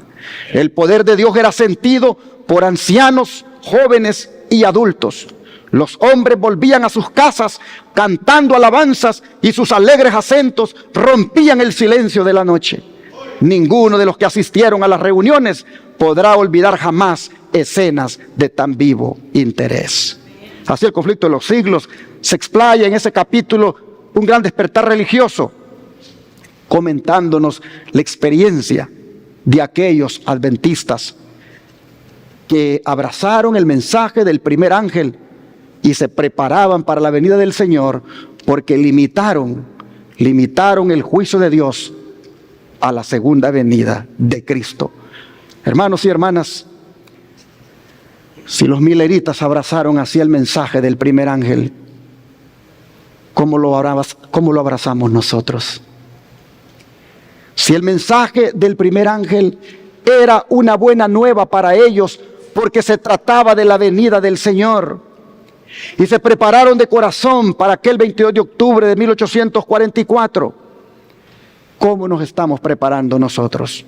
El poder de Dios era sentido por ancianos, jóvenes y adultos. Los hombres volvían a sus casas cantando alabanzas y sus alegres acentos rompían el silencio de la noche. Ninguno de los que asistieron a las reuniones podrá olvidar jamás escenas de tan vivo interés. Así el conflicto de los siglos se explaya en ese capítulo, un gran despertar religioso, comentándonos la experiencia de aquellos adventistas que abrazaron el mensaje del primer ángel y se preparaban para la venida del Señor, porque limitaron el juicio de Dios a la segunda venida de Cristo. Hermanos y hermanas, si los mileritas abrazaron así el mensaje del primer ángel, ¿cómo lo abrazamos nosotros? Si el mensaje del primer ángel era una buena nueva para ellos, porque se trataba de la venida del Señor, y se prepararon de corazón para aquel 22 de octubre de 1844, ¿cómo nos estamos preparando nosotros?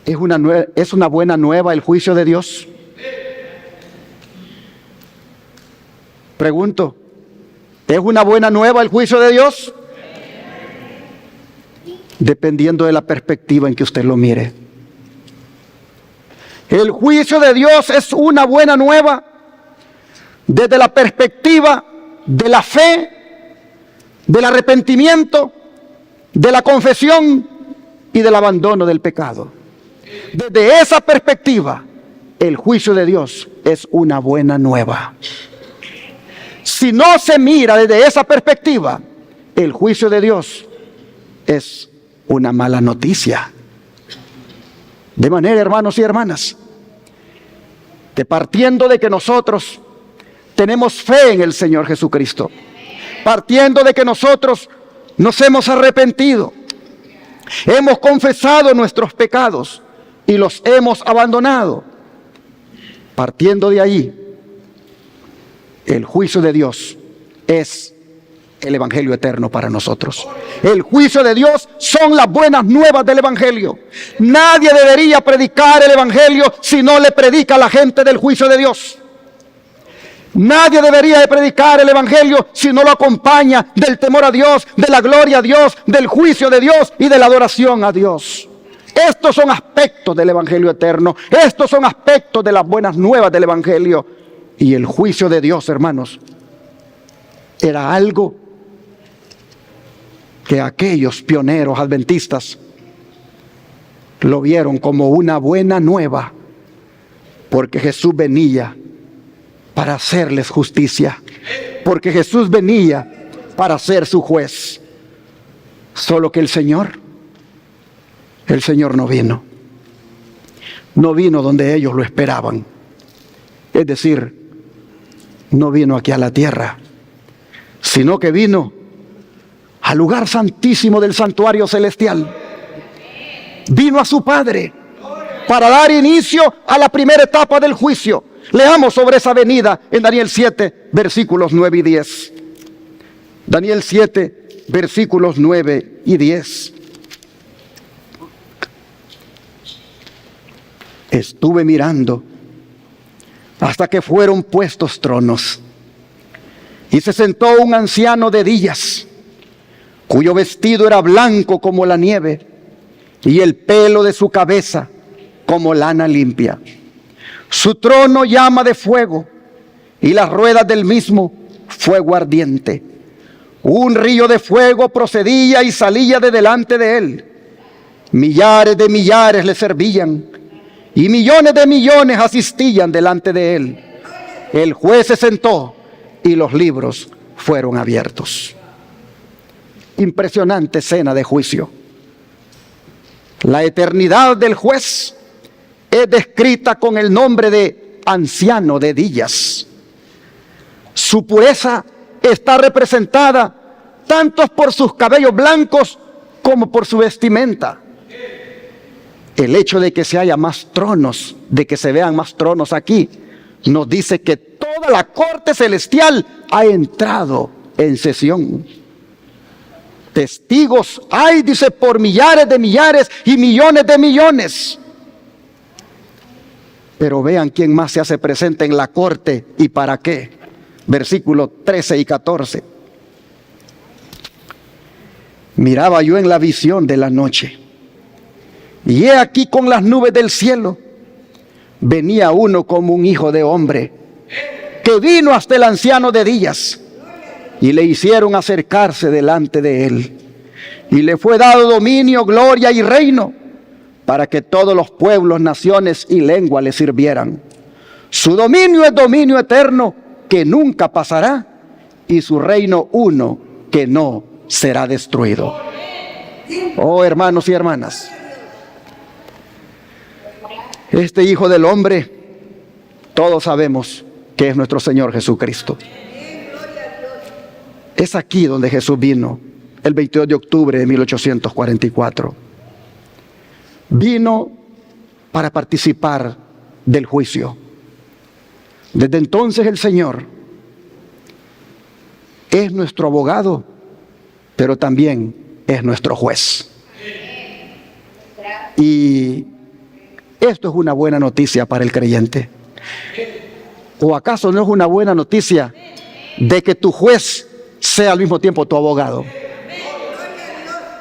¿Es una buena nueva el juicio de Dios? Pregunto, ¿es una buena nueva el juicio de Dios? Dependiendo de la perspectiva en que usted lo mire. El juicio de Dios es una buena nueva desde la perspectiva de la fe, del arrepentimiento, de la confesión y del abandono del pecado. Desde esa perspectiva, el juicio de Dios es una buena nueva. Si no se mira desde esa perspectiva, el juicio de Dios es una mala noticia. De manera, hermanos y hermanas, que partiendo de que nosotros tenemos fe en el Señor Jesucristo, partiendo de que nosotros nos hemos arrepentido, hemos confesado nuestros pecados y los hemos abandonado, partiendo de ahí, el juicio de Dios es el evangelio eterno para nosotros. El juicio de Dios son las buenas nuevas del evangelio. Nadie debería predicar el evangelio si no le predica a la gente del juicio de Dios. Nadie debería de predicar el evangelio si no lo acompaña del temor a Dios, de la gloria a Dios, del juicio de Dios y de la adoración a Dios. Estos son aspectos del evangelio eterno. Estos son aspectos de las buenas nuevas del evangelio. Y el juicio de Dios, hermanos, era algo que aquellos pioneros adventistas lo vieron como una buena nueva, porque Jesús venía para hacerles justicia, porque Jesús venía para ser su juez. Solo que el Señor no vino. No vino donde ellos lo esperaban. Es decir, no vino aquí a la tierra, sino que vino al lugar santísimo del santuario celestial. Vino a su Padre para dar inicio a la primera etapa del juicio. Leamos sobre esa venida en Daniel 7, versículos 9 y 10. Daniel 7, versículos 9 y 10. Estuve mirando hasta que fueron puestos tronos, y se sentó un anciano de días, cuyo vestido era blanco como la nieve, y el pelo de su cabeza como lana limpia. Su trono llama de fuego, y las ruedas del mismo fuego ardiente. Un río de fuego procedía y salía de delante de él. Millares de millares le servían, y millones de millones asistían delante de él. El juez se sentó y los libros fueron abiertos. Impresionante escena de juicio. La eternidad del juez es descrita con el nombre de anciano de días. Su pureza está representada tanto por sus cabellos blancos como por su vestimenta. El hecho de que se haya más tronos, de que se vean más tronos aquí, nos dice que toda la corte celestial ha entrado en sesión. Testigos hay, dice, por millares de millares y millones de millones. Pero vean quién más se hace presente en la corte y para qué. Versículos 13 y 14. Miraba yo en la visión de la noche, y he aquí con las nubes del cielo venía uno como un hijo de hombre, que vino hasta el anciano de días, y le hicieron acercarse delante de él, y le fue dado dominio, gloria y reino, para que todos los pueblos, naciones y lenguas le sirvieran. Su dominio es dominio eterno, que nunca pasará, y su reino uno, que no será destruido. Oh, hermanos y hermanas, este Hijo del Hombre, todos sabemos que es nuestro Señor Jesucristo. Es aquí donde Jesús vino, el 22 de octubre de 1844. Vino para participar del juicio. Desde entonces el Señor es nuestro abogado, pero también es nuestro juez. Y esto es una buena noticia para el creyente. ¿O acaso no es una buena noticia de que tu juez sea al mismo tiempo tu abogado?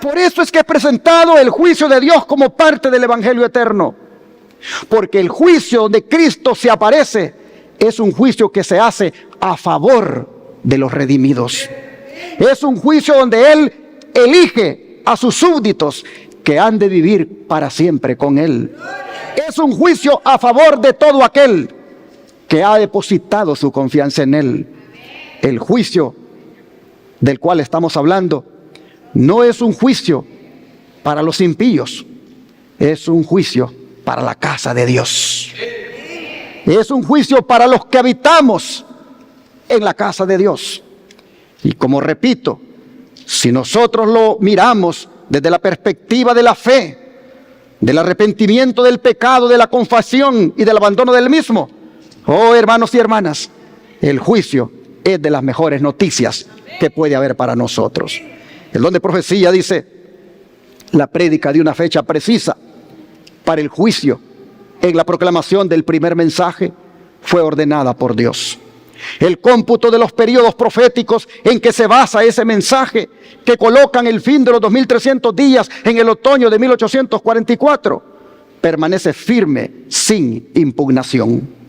Por eso es que he presentado el juicio de Dios como parte del Evangelio eterno. Porque el juicio de Cristo se aparece, es un juicio que se hace a favor de los redimidos. Es un juicio donde Él elige a sus súbditos que han de vivir para siempre con Él. Es un juicio a favor de todo aquel que ha depositado su confianza en Él. El juicio del cual estamos hablando no es un juicio para los impíos, es un juicio para la casa de Dios. Es un juicio para los que habitamos en la casa de Dios. Y como repito, si nosotros lo miramos desde la perspectiva de la fe, del arrepentimiento del pecado, de la confesión y del abandono del mismo, oh hermanos y hermanas, el juicio es de las mejores noticias que puede haber para nosotros. El don de profecía dice, la prédica de una fecha precisa para el juicio en la proclamación del primer mensaje fue ordenada por Dios. El cómputo de los periodos proféticos en que se basa ese mensaje, que colocan el fin de los 2300 días en el otoño de 1844, permanece firme sin impugnación.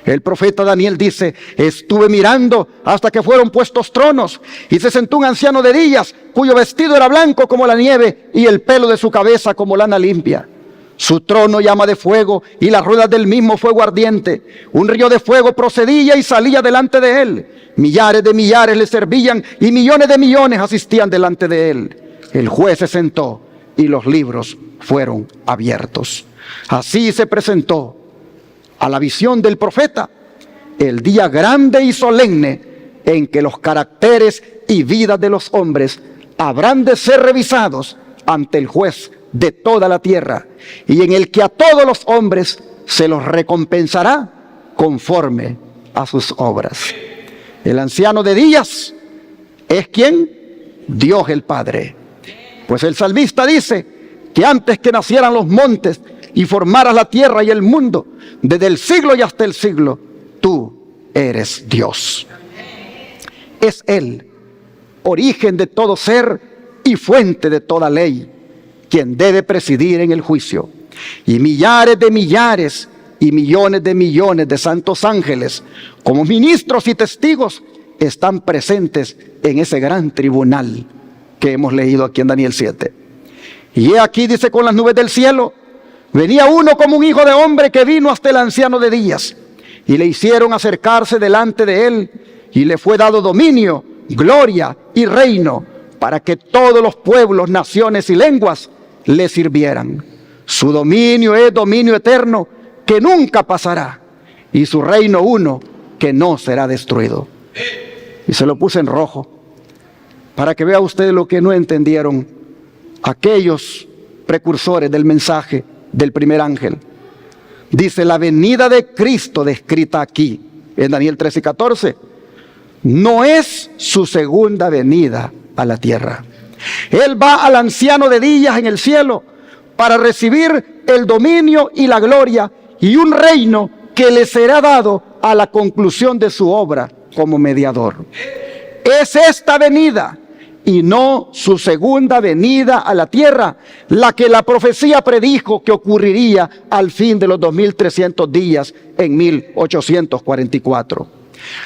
El profeta Daniel dice, estuve mirando hasta que fueron puestos tronos, y se sentó un anciano de días, cuyo vestido era blanco como la nieve, y el pelo de su cabeza como lana limpia. Su trono llama de fuego, y las ruedas del mismo fuego ardiente. Un río de fuego procedía y salía delante de él. Millares de millares le servían, y millones de millones asistían delante de él. El juez se sentó, y los libros fueron abiertos. Así se presentó a la visión del profeta el día grande y solemne en que los caracteres y vidas de los hombres habrán de ser revisados ante el juez de toda la tierra, y en el que a todos los hombres se los recompensará conforme a sus obras. El anciano de días es ¿quién? Dios el Padre. Pues el salmista dice que antes que nacieran los montes y formaras la tierra y el mundo, desde el siglo y hasta el siglo, tú eres Dios. Es Él, origen de todo ser y fuente de toda ley, quien debe presidir en el juicio. Y millares de millares y millones de santos ángeles, como ministros y testigos, están presentes en ese gran tribunal que hemos leído aquí en Daniel 7. Y he aquí, dice, con las nubes del cielo venía uno como un hijo de hombre, que vino hasta el anciano de días, y le hicieron acercarse delante de él, y le fue dado dominio, gloria y reino, para que todos los pueblos, naciones y lenguas le sirvieran. Su dominio es dominio eterno, que nunca pasará, y su reino uno, que no será destruido. Y se lo puse en rojo, para que vea usted lo que no entendieron aquellos precursores del mensaje del primer ángel. Dice, la venida de Cristo descrita aquí en Daniel 13 y 14 no es su segunda venida a la tierra. Él va al anciano de días en el cielo para recibir el dominio y la gloria y un reino que le será dado a la conclusión de su obra como mediador. Es esta venida y no su segunda venida a la tierra la que la profecía predijo que ocurriría al fin de los 2300 días en 1844.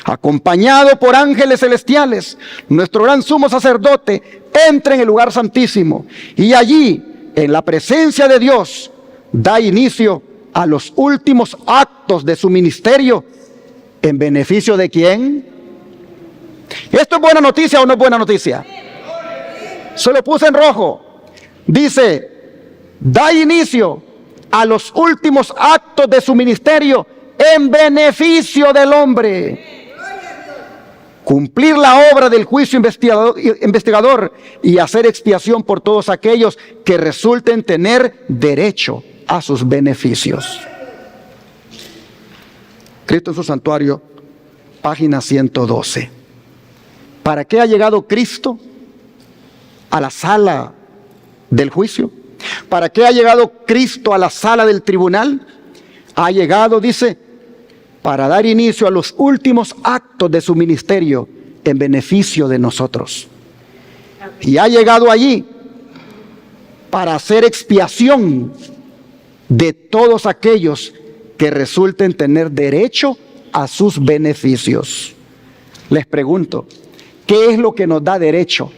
Acompañado por ángeles celestiales, nuestro gran sumo sacerdote entra en el lugar santísimo y allí, en la presencia de Dios, da inicio a los últimos actos de su ministerio. ¿En beneficio de quién? ¿Esto es buena noticia o no es buena noticia? Se lo puse en rojo. Dice, da inicio a los últimos actos de su ministerio en beneficio del hombre. Cumplir la obra del juicio investigador y hacer expiación por todos aquellos que resulten tener derecho a sus beneficios. Cristo en su santuario, página 112. ¿Para qué ha llegado Cristo a la sala del juicio? ¿Para qué ha llegado Cristo a la sala del tribunal? Ha llegado, dice, para dar inicio a los últimos actos de su ministerio en beneficio de nosotros. Y ha llegado allí para hacer expiación de todos aquellos que resulten tener derecho a sus beneficios. Les pregunto, ¿qué es lo que nos da derecho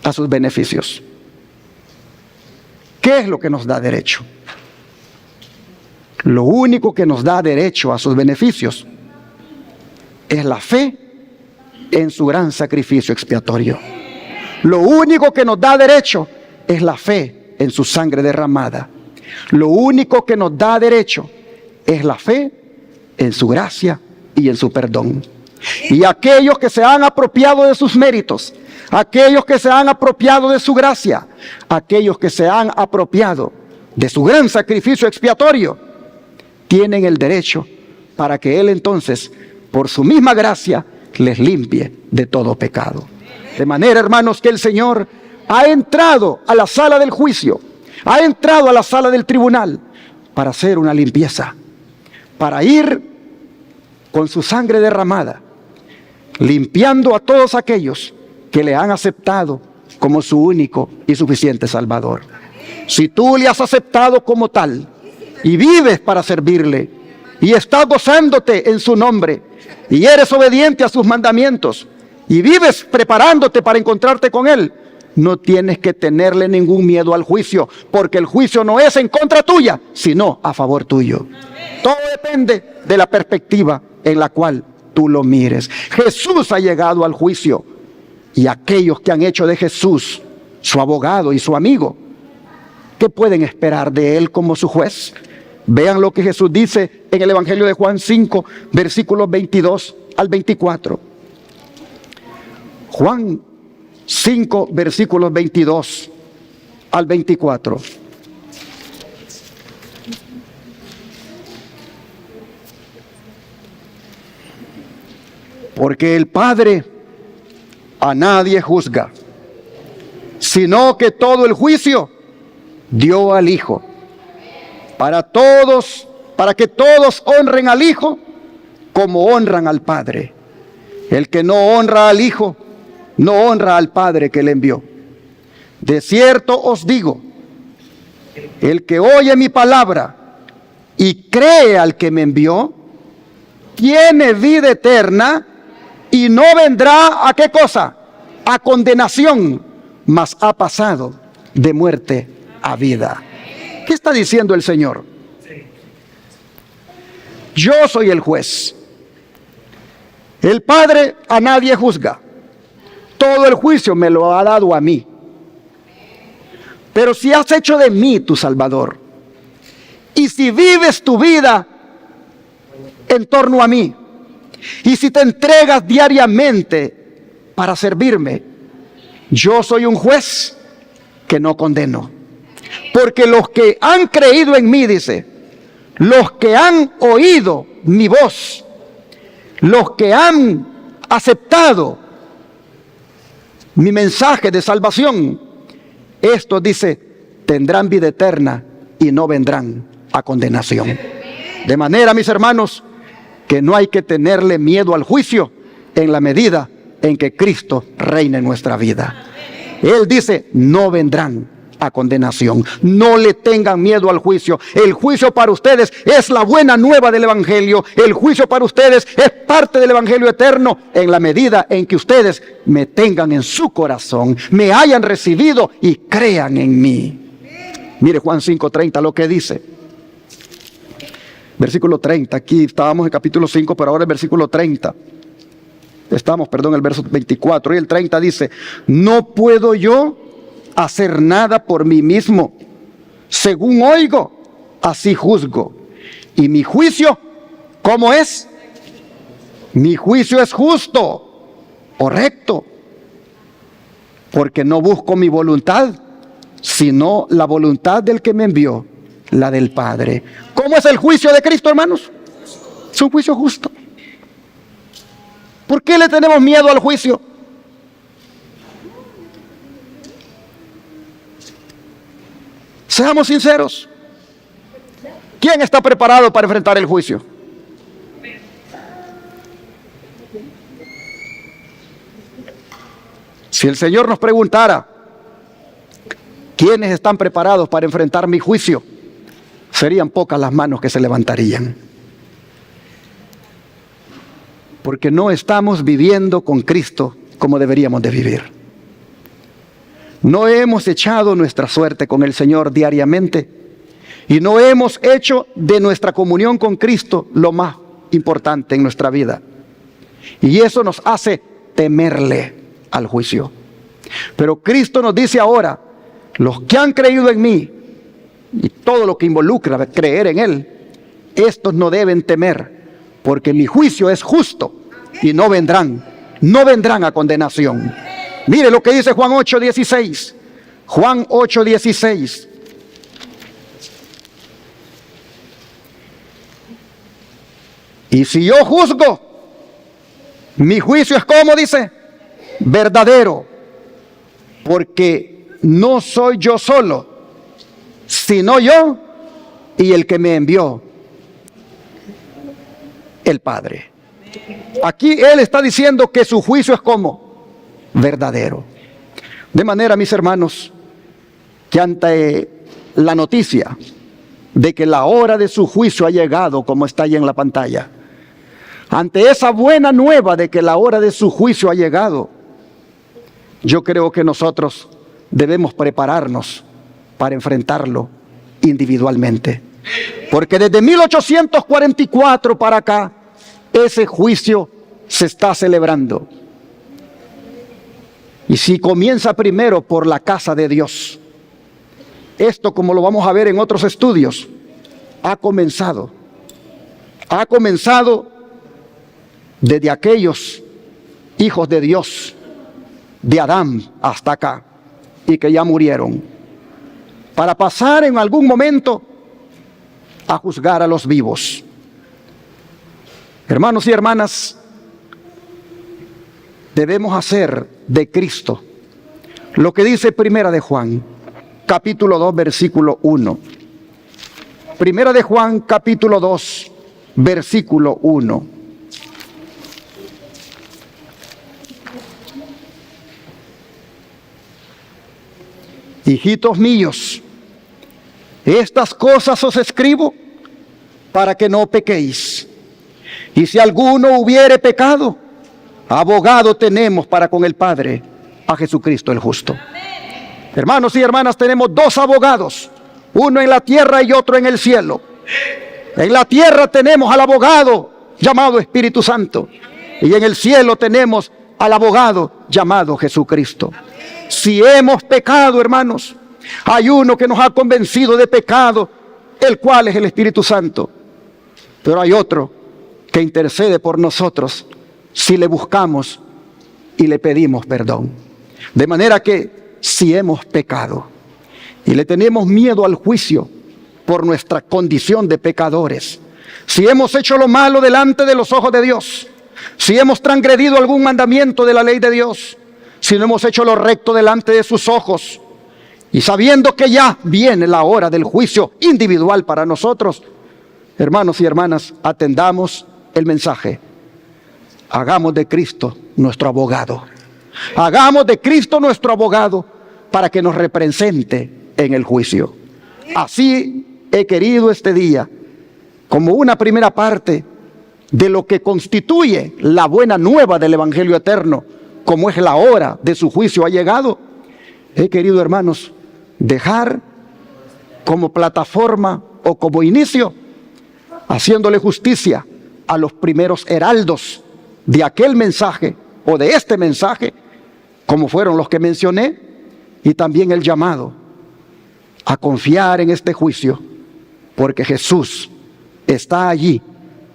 a sus beneficios? ¿Qué es lo que nos da derecho? Lo único que nos da derecho a sus beneficios es la fe en su gran sacrificio expiatorio. Lo único que nos da derecho es la fe en su sangre derramada. Lo único que nos da derecho es la fe en su gracia y en su perdón. Y aquellos que se han apropiado de sus méritos, aquellos que se han apropiado de su gracia, aquellos que se han apropiado de su gran sacrificio expiatorio, tienen el derecho para que Él entonces, por su misma gracia, les limpie de todo pecado. De manera, hermanos, que el Señor ha entrado a la sala del juicio, ha entrado a la sala del tribunal para hacer una limpieza, para ir con su sangre derramada, limpiando a todos aquellos que le han aceptado como su único y suficiente Salvador. Si tú le has aceptado como tal y vives para servirle y estás gozándote en su nombre y eres obediente a sus mandamientos y vives preparándote para encontrarte con Él, no tienes que tenerle ningún miedo al juicio, porque el juicio no es en contra tuya, sino a favor tuyo. Todo depende de la perspectiva en la cual tú lo mires. Jesús ha llegado al juicio y aquellos que han hecho de Jesús su abogado y su amigo, ¿qué pueden esperar de Él como su juez? Vean lo que Jesús dice en el Evangelio de Juan 5, versículos 22 al 24. Juan 5, versículos 22 al 24. Porque el Padre a nadie juzga, sino que todo el juicio dio al Hijo, para que todos honren al Hijo como honran al Padre. El que no honra al Hijo, no honra al Padre que le envió. De cierto os digo, el que oye mi palabra y cree al que me envió, tiene vida eterna y no vendrá a ¿qué cosa? A condenación, mas ha pasado de muerte a vida. ¿Qué está diciendo el Señor? Yo soy el juez. El Padre a nadie juzga. Todo el juicio me lo ha dado a mí. Pero si has hecho de mí tu Salvador, y si vives tu vida en torno a mí, y si te entregas diariamente para servirme, yo soy un juez que no condeno. Porque los que han creído en mí, dice, los que han oído mi voz, los que han aceptado mi mensaje de salvación, estos, dice, tendrán vida eterna y no vendrán a condenación. De manera, mis hermanos, que no hay que tenerle miedo al juicio en la medida en que Cristo reina en nuestra vida. Él dice, no vendrán a condenación. No le tengan miedo al juicio. El juicio para ustedes es la buena nueva del Evangelio. El juicio para ustedes es parte del Evangelio eterno en la medida en que ustedes me tengan en su corazón, me hayan recibido y crean en mí. Mire Juan 5:30 lo que dice. Versículo 30. Aquí estábamos en capítulo 5, pero ahora el versículo 30. El verso 24 y el 30 dice, no puedo yo hacer nada por mí mismo. Según oigo, así juzgo. Y mi juicio, ¿cómo es? Mi juicio es justo o recto, porque no busco mi voluntad, sino la voluntad del que me envió, la del Padre. ¿Cómo es el juicio de Cristo, hermanos? Es un juicio justo. ¿Por qué le tenemos miedo al juicio? Seamos sinceros. ¿Quién está preparado para enfrentar el juicio? Si el Señor nos preguntara, ¿quiénes están preparados para enfrentar mi juicio? Serían pocas las manos que se levantarían. Porque no estamos viviendo con Cristo como deberíamos de vivir. No hemos echado nuestra suerte con el Señor diariamente y no hemos hecho de nuestra comunión con Cristo lo más importante en nuestra vida. Y eso nos hace temerle al juicio. Pero Cristo nos dice ahora, los que han creído en mí y todo lo que involucra creer en Él, estos no deben temer, porque mi juicio es justo y no vendrán a condenación. Mire lo que dice Juan 8:16. Juan 8:16. Y si yo juzgo, mi juicio es como dice, verdadero, porque no soy yo solo, sino yo y el que me envió, el Padre. Aquí Él está diciendo que su juicio es como verdadero. De manera, mis hermanos, que ante la noticia de que la hora de su juicio ha llegado, como está ahí en la pantalla, ante esa buena nueva de que la hora de su juicio ha llegado, yo creo que nosotros debemos prepararnos para enfrentarlo individualmente. Porque desde 1844 para acá, ese juicio se está celebrando. Y si comienza primero por la casa de Dios, esto, como lo vamos a ver en otros estudios, ha comenzado desde aquellos hijos de Dios, de Adán hasta acá, y que ya murieron, para pasar en algún momento a juzgar a los vivos. Hermanos y hermanas, debemos hacer de Cristo lo que dice Primera de Juan, capítulo 2, versículo 1. Primera de Juan, capítulo 2, versículo 1. Hijitos míos, estas cosas os escribo para que no pequéis. Y si alguno hubiere pecado, abogado tenemos para con el Padre, a Jesucristo el justo. Amén. Hermanos y hermanas, tenemos dos abogados, uno en la tierra y otro en el cielo. En la tierra tenemos al abogado llamado Espíritu Santo, y en el cielo tenemos al abogado llamado Jesucristo. Si hemos pecado, hermanos, hay uno que nos ha convencido de pecado, el cual es el Espíritu Santo. Pero hay otro que intercede por nosotros si le buscamos y le pedimos perdón. De manera que si hemos pecado y le tenemos miedo al juicio por nuestra condición de pecadores, si hemos hecho lo malo delante de los ojos de Dios, si hemos transgredido algún mandamiento de la ley de Dios, si no hemos hecho lo recto delante de sus ojos, y sabiendo que ya viene la hora del juicio individual para nosotros, Hermanos y hermanas, atendamos el mensaje. Hagamos de Cristo nuestro abogado. Hagamos de Cristo nuestro abogado para que nos represente en el juicio. Así he querido este día, como una primera parte de lo que constituye la buena nueva del Evangelio eterno, como es la hora de su juicio ha llegado, he querido, hermanos, dejar como plataforma o como inicio, haciéndole justicia a los primeros heraldos de aquel mensaje o de este mensaje, como fueron los que mencioné, y también el llamado a confiar en este juicio, porque Jesús está allí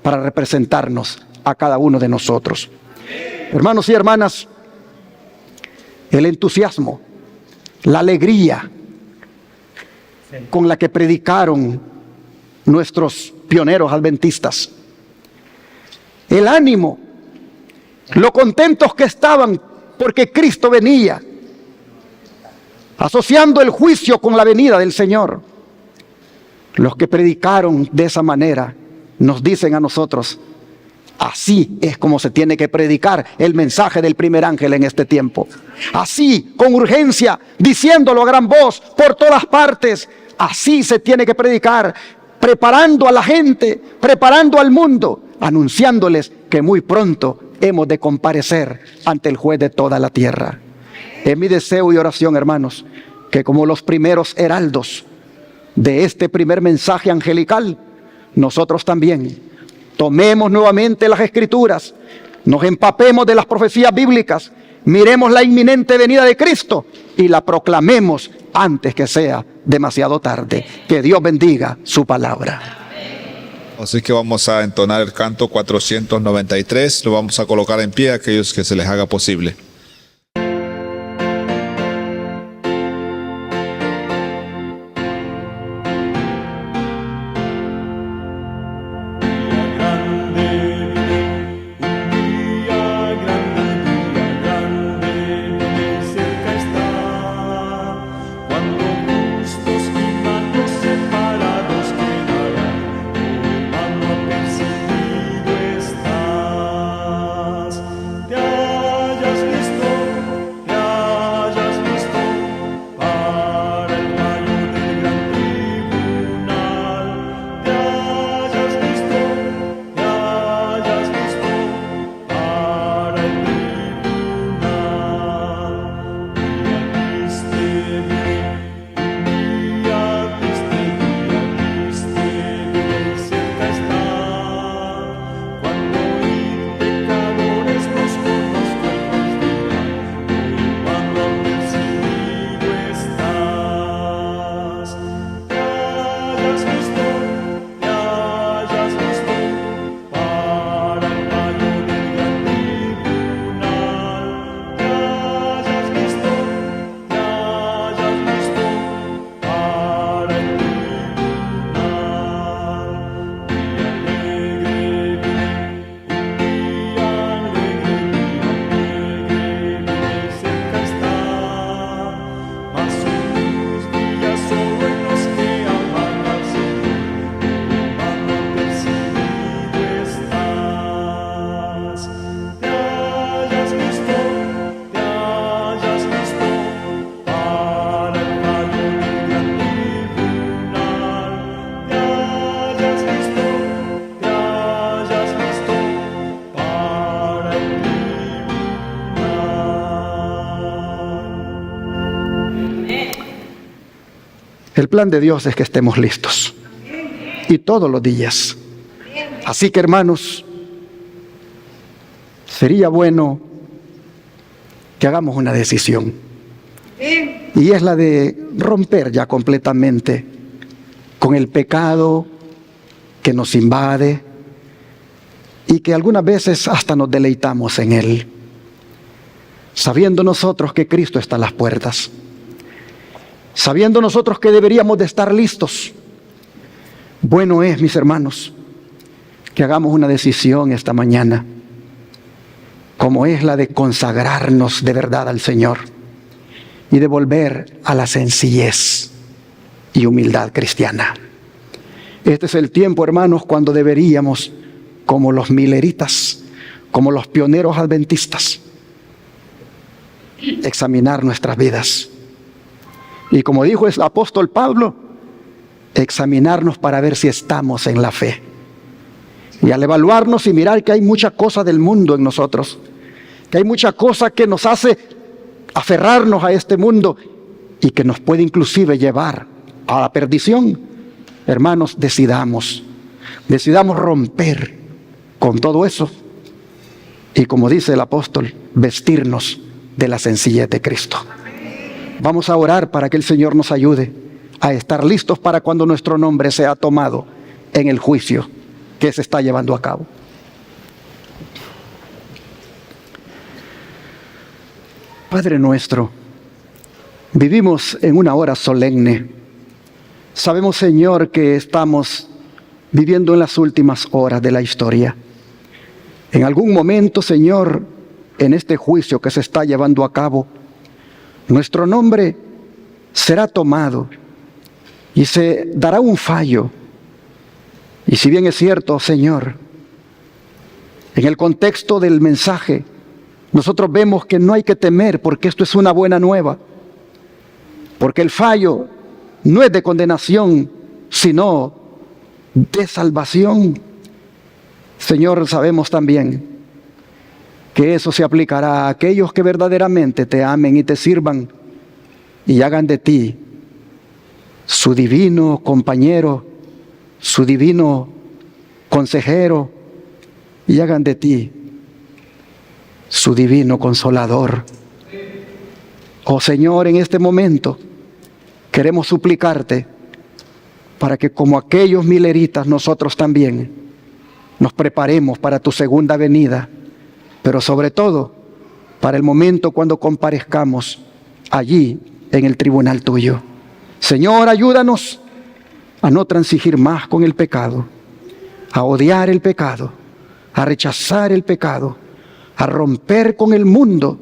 para representarnos a cada uno de nosotros. Hermanos y hermanas, el entusiasmo, la alegría con la que predicaron nuestros pioneros adventistas, el ánimo, lo contentos que estaban porque Cristo venía, asociando el juicio con la venida del Señor. Los que predicaron de esa manera nos dicen a nosotros, así es como se tiene que predicar el mensaje del primer ángel en este tiempo. Así, con urgencia, diciéndolo a gran voz por todas partes. Así se tiene que predicar, preparando a la gente, preparando al mundo, anunciándoles que muy pronto hemos de comparecer ante el juez de toda la tierra. Es mi deseo y oración, hermanos, que como los primeros heraldos de este primer mensaje angelical, nosotros también tomemos nuevamente las Escrituras, nos empapemos de las profecías bíblicas, miremos la inminente venida de Cristo y la proclamemos antes que sea demasiado tarde. Que Dios bendiga su palabra. Así que vamos a entonar el canto 493, lo vamos a colocar en pie a aquellos que se les haga posible. El plan de Dios es que estemos listos. Y todos los días. Así que, hermanos, sería bueno que hagamos una decisión. Y es la de romper ya completamente con el pecado que nos invade y que algunas veces hasta nos deleitamos en él, sabiendo nosotros que Cristo está a las puertas, sabiendo nosotros que deberíamos de estar listos. Bueno es, mis hermanos, que hagamos una decisión esta mañana, como es la de consagrarnos de verdad al Señor y de volver a la sencillez y humildad cristiana. Este es el tiempo, hermanos, cuando deberíamos, como los mileritas, como los pioneros adventistas, examinar nuestras vidas. Y como dijo el apóstol Pablo, examinarnos para ver si estamos en la fe. Y al evaluarnos y mirar que hay mucha cosa del mundo en nosotros, que hay mucha cosa que nos hace aferrarnos a este mundo y que nos puede inclusive llevar a la perdición, hermanos, decidamos romper con todo eso y, como dice el apóstol, vestirnos de la sencillez de Cristo. Vamos a orar para que el Señor nos ayude a estar listos para cuando nuestro nombre sea tomado en el juicio que se está llevando a cabo. Padre nuestro, vivimos en una hora solemne. Sabemos, Señor, que estamos viviendo en las últimas horas de la historia. En algún momento, Señor, en este juicio que se está llevando a cabo, nuestro nombre será tomado y se dará un fallo. Y si bien es cierto, Señor, en el contexto del mensaje, nosotros vemos que no hay que temer porque esto es una buena nueva. Porque el fallo no es de condenación, sino de salvación. Señor, sabemos también que eso se aplicará a aquellos que verdaderamente te amen y te sirvan y hagan de ti su divino compañero, su divino consejero, y hagan de ti su divino consolador. Oh Señor, en este momento queremos suplicarte para que, como aquellos mileritas, nosotros también nos preparemos para tu segunda venida, pero sobre todo para el momento cuando comparezcamos allí en el tribunal tuyo. Señor, ayúdanos a no transigir más con el pecado, a odiar el pecado, a rechazar el pecado, a romper con el mundo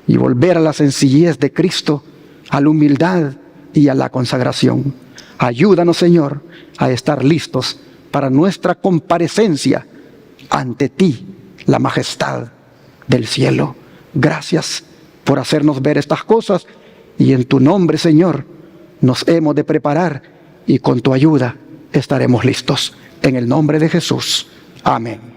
y volver a la sencillez de Cristo, a la humildad y a la consagración. Ayúdanos, Señor, a estar listos para nuestra comparecencia ante ti, la majestad del cielo. Gracias por hacernos ver estas cosas, y en tu nombre, Señor, nos hemos de preparar y con tu ayuda estaremos listos. En el nombre de Jesús. Amén.